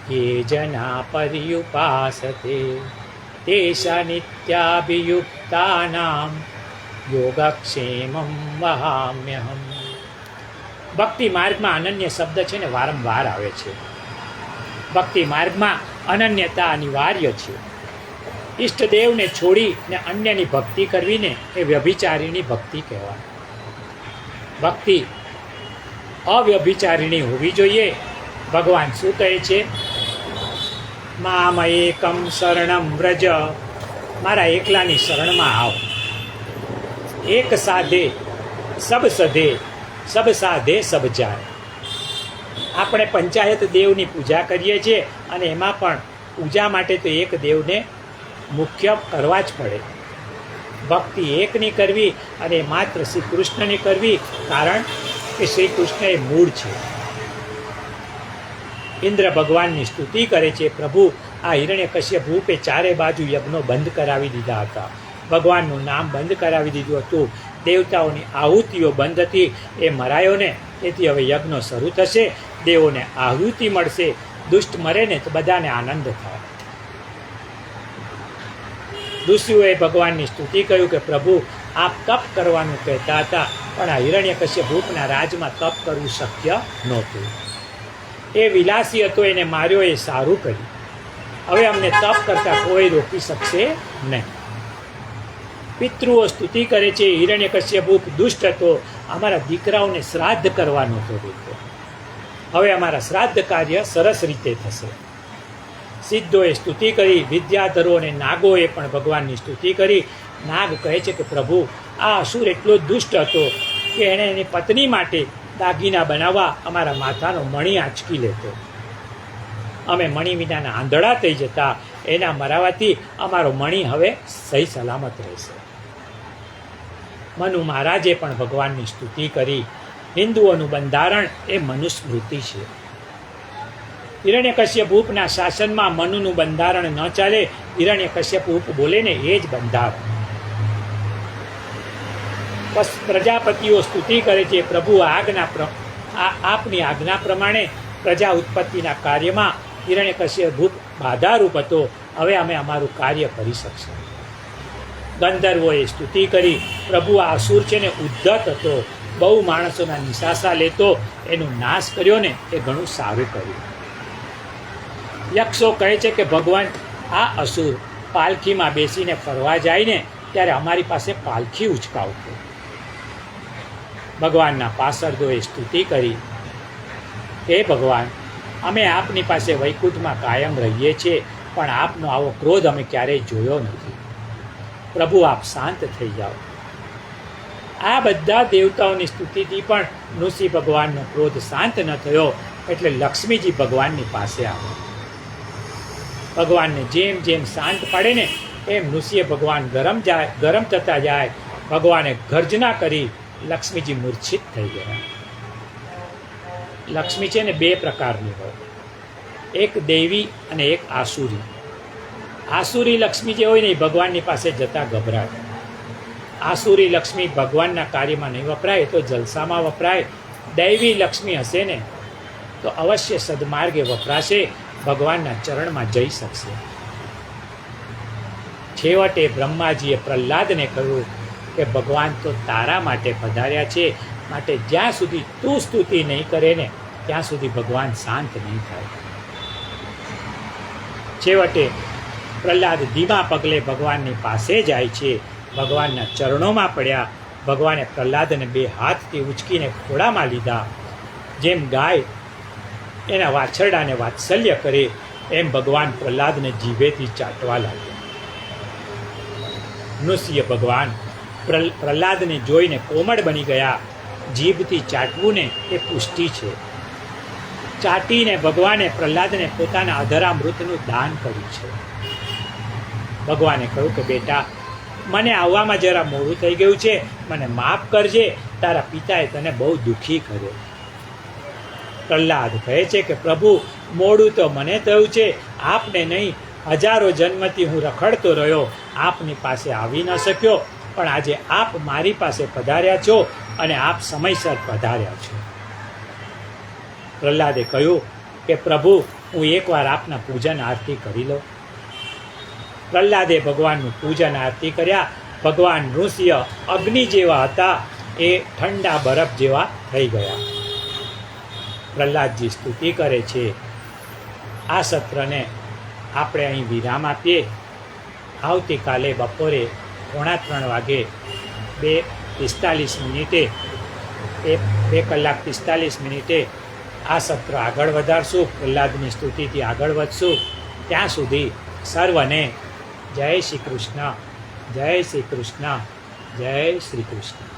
ये जना पर्युपासते तेषा नित्याभियुक्तानां योगक्षेमं वहाम्यहम्. ભક્તિ માર્ગમાં અનન્ય શબ્દ છે ને વારંવાર આવે છે. ભક્તિ માર્ગમાં અનન્યતા અનિવાર્ય છે. ઈષ્ટદેવને છોડીને અન્યની ભક્તિ કરવીને એ વ્યભિચારીણી ભક્તિ કહેવાય. ભક્તિ અવ્યભિચારીણી હોવી જોઈએ. ભગવાન શું કહે છે? મામ એકમ શરણમ વ્રજ, મારા એકલાની શરણમાં આવ. એક સાધે સબ સધે, સબ સાધે સબ જાય. આપણે પંચાયત દેવની પૂજા કરીએ છીએ અને એમાં પણ પૂજા માટે તો એક દેવને મુખ્ય કરવા જ પડે. ભક્તિ એકની કરવી અને માત્ર શ્રી કૃષ્ણની કરવી, કારણ કે શ્રી કૃષ્ણ એ મૂળ છે. ઇન્દ્ર ભગવાનની સ્તુતિ કરે છે, પ્રભુ આ હિરણ્યકશ્યપ રૂપે ચારે બાજુ યજ્ઞો બંધ કરાવી દીધા હતા. ભગવાનનું નામ બંધ કરાવી દીધું હતું. દેવતાઓની આહુતિઓ બંધ હતી, એ મરાયો ને, તેથી હવે યજ્ઞો શરૂ થશે. દેવોને આહુતિ મળશે. દુષ્ટ મરે ને તો બધાને આનંદ થાય. ઋષિઓએ ભગવાનની સ્તુતિ કહ્યું કે પ્રભુ આપ તપ કરવાનું કહેતા હતા, પણ આ હિરણ્યકશ્યપ રૂપના રાજમાં તપ કરવું શક્ય નહોતું. એ વિલાસી હતો, એને માર્યો, એ સારું કર્યું. હવે અમને તપ કરતા કોઈ રોકી શકશે નહીં. પિતૃઓ સ્તુતિ કરે છે, હિરણ્યકશ્યપ દુષ્ટ હતો, અમારા દીકરાઓને શ્રાદ્ધ કરવા નહોતો દેતો. હવે અમારા શ્રાદ્ધ કાર્ય સરસ રીતે થશે. સિદ્ધોએ સ્તુતિ કરી, વિદ્યાધરો અને નાગોએ પણ ભગવાનની સ્તુતિ કરી. નાગ કહે છે કે પ્રભુ આ અસુર એટલો દુષ્ટ હતો કે એણે એની પત્ની માટે દાગીના બનાવવા અમારા માથાનો મણી આંચકી લેતો. અમે મણી વિનાના આંધળા થઈ જતા. એના મરાવાથી અમારો મણી હવે સહી સલામત રહેશે. મનુ મહારાજે પણ ભગવાનની સ્તુતિ કરી. હિન્દુઓનું બંધારણ એ મનુસ્મૃતિ છે. હિરણ્યકશ્યપના શાસનમાં મનુનું બંધારણ ન ચાલે. હિરણ્યકશ્યપ બોલે ને એ જ બંધારણ. પ્રજાપતિઓ સ્તુતિ કરે છે, પ્રભુ આપની આજ્ઞા પ્રમાણે પ્રજા ઉત્પત્તિના કાર્યમાં હિરણ્યકશ્યપ બાધારૂપ હતો. હવે અમે અમારું કાર્ય કરી શકશું. ગંધર્વોએ સ્તુતિ કરી, પ્રભુ આ અસુર છે ને ઉદ્ધત હતો, બહુ માણસોના નિશાસા લેતો, એનો નાશ કર્યો ને એ ઘણું સારું કર્યું. યક્ષો કહે છે કે ભગવાન આ અસુર પાલખીમાં બેસીને ફરવા જાય ને ત્યારે અમારી પાસે પાલખી ઉચકાવતો. ભગવાનના પાર્ષદોએ સ્તુતિ કરી, હે ભગવાન અમે આપની પાસે વૈકુંઠમાં કાયમ રહીએ છીએ, પણ આપનો આવો ક્રોધ અમે ક્યારેય જોયો નથી. પ્રભુ આપ શાંત થઈ જાઓ. આ બધા દેવતાઓની સ્તુતિથી પણ નૃસિંહ ભગવાનનો ક્રોધ શાંત ન થયો, એટલે લક્ષ્મીજી ભગવાનની પાસે આવ્યા. ભગવાનને જેમ જેમ શાંત પડે ને એમ નૃસિંહ ભગવાન ગરમ થતા જાય. ભગવાને ગર્જના કરી, લક્ષ્મીજી મૂર્છિત થઈ ગયા. લક્ષ્મી છે ને બે પ્રકારની હોય, એક દેવી અને એક આસુરી. આસુરી લક્ષ્મી જે હોય ને એ ભગવાનની પાસે જતા ગભરાય. આસુરી લક્ષ્મી ભગવાનના કાર્યમાં નહીં વપરાય, એ તો જલસામાં વપરાય. દૈવી લક્ષ્મી હશે ને તો અવશ્ય સદમાર્ગે વપરાશે, ભગવાનના ચરણમાં જઈ શકશે. છેવટે બ્રહ્માજીએ પ્રહલાદને કહ્યું કે ભગવાન તો તારા માટે પધાર્યા છે, માટે જ્યાં સુધી તું સ્તુતિ નહીં કરે ને ત્યાં સુધી ભગવાન શાંત નહીં થાય. છેવટે પ્રહલાદ ધીમા પગલે ભગવાનની પાસે જાય છે, ભગવાનના ચરણોમાં પડ્યા. ભગવાને પ્રહલાદને 2 હાથથી ઉંચકીને ખોળામાં લીધા. જેમ ગાય એના વાછરડાને વાત્સલ્ય કરે એમ ભગવાન પ્રહલાદને જીભેથી ચાટવા લાગ્યા. નૃસિંહ ભગવાન પ્રહલાદને જોઈને કોમળ બની ગયા. જીભથી ચાટવું ને એ પુષ્ટિ છે. ચાટીને ભગવાને પ્રહલાદને પોતાના અધરામૃતનું દાન કર્યું છે. ભગવાને કહ્યું કે બેટા, મને આવવામાં જરા મોડું થઈ ગયું છે, મને માફ કરજે, તારા પિતાએ તને બહુ દુઃખી કર્યો. પ્રહલાદ કહે છે કે પ્રભુ, મોડું તો મને થયું છે, આપને નહીં, હજારો જન્મથી હું રખડતો રહ્યો, આપની પાસે આવી ન શક્યો, પણ આજે આપ મારી પાસે પધાર્યા છો અને આપ સમયસર પધાર્યા છો. પ્રહલાદે કહ્યું કે પ્રભુ, હું એકવાર આપના પૂજન આરતી કરી લઉં. પ્રહલાદે ભગવાનનું પૂજન આરતી કર્યા. ભગવાન નૃસિંહ અગ્નિ જેવા હતા એ ઠંડા બરફ જેવા થઈ ગયા. પ્રહલાદજી સ્તુતિ કરે છે. આ સત્રને આપણે અહીં વિરામ આપીએ. આવતીકાલે બપોરે 2:45 વાગે 2:45 2 કલાક 45 મિનિટે આ સત્ર આગળ વધારશું. પ્રહલાદની સ્તુતિથી આગળ વધશું. ત્યાં સુધી સર્વને જય શ્રી કૃષ્ણ, જય શ્રી કૃષ્ણ, જય શ્રી કૃષ્ણ.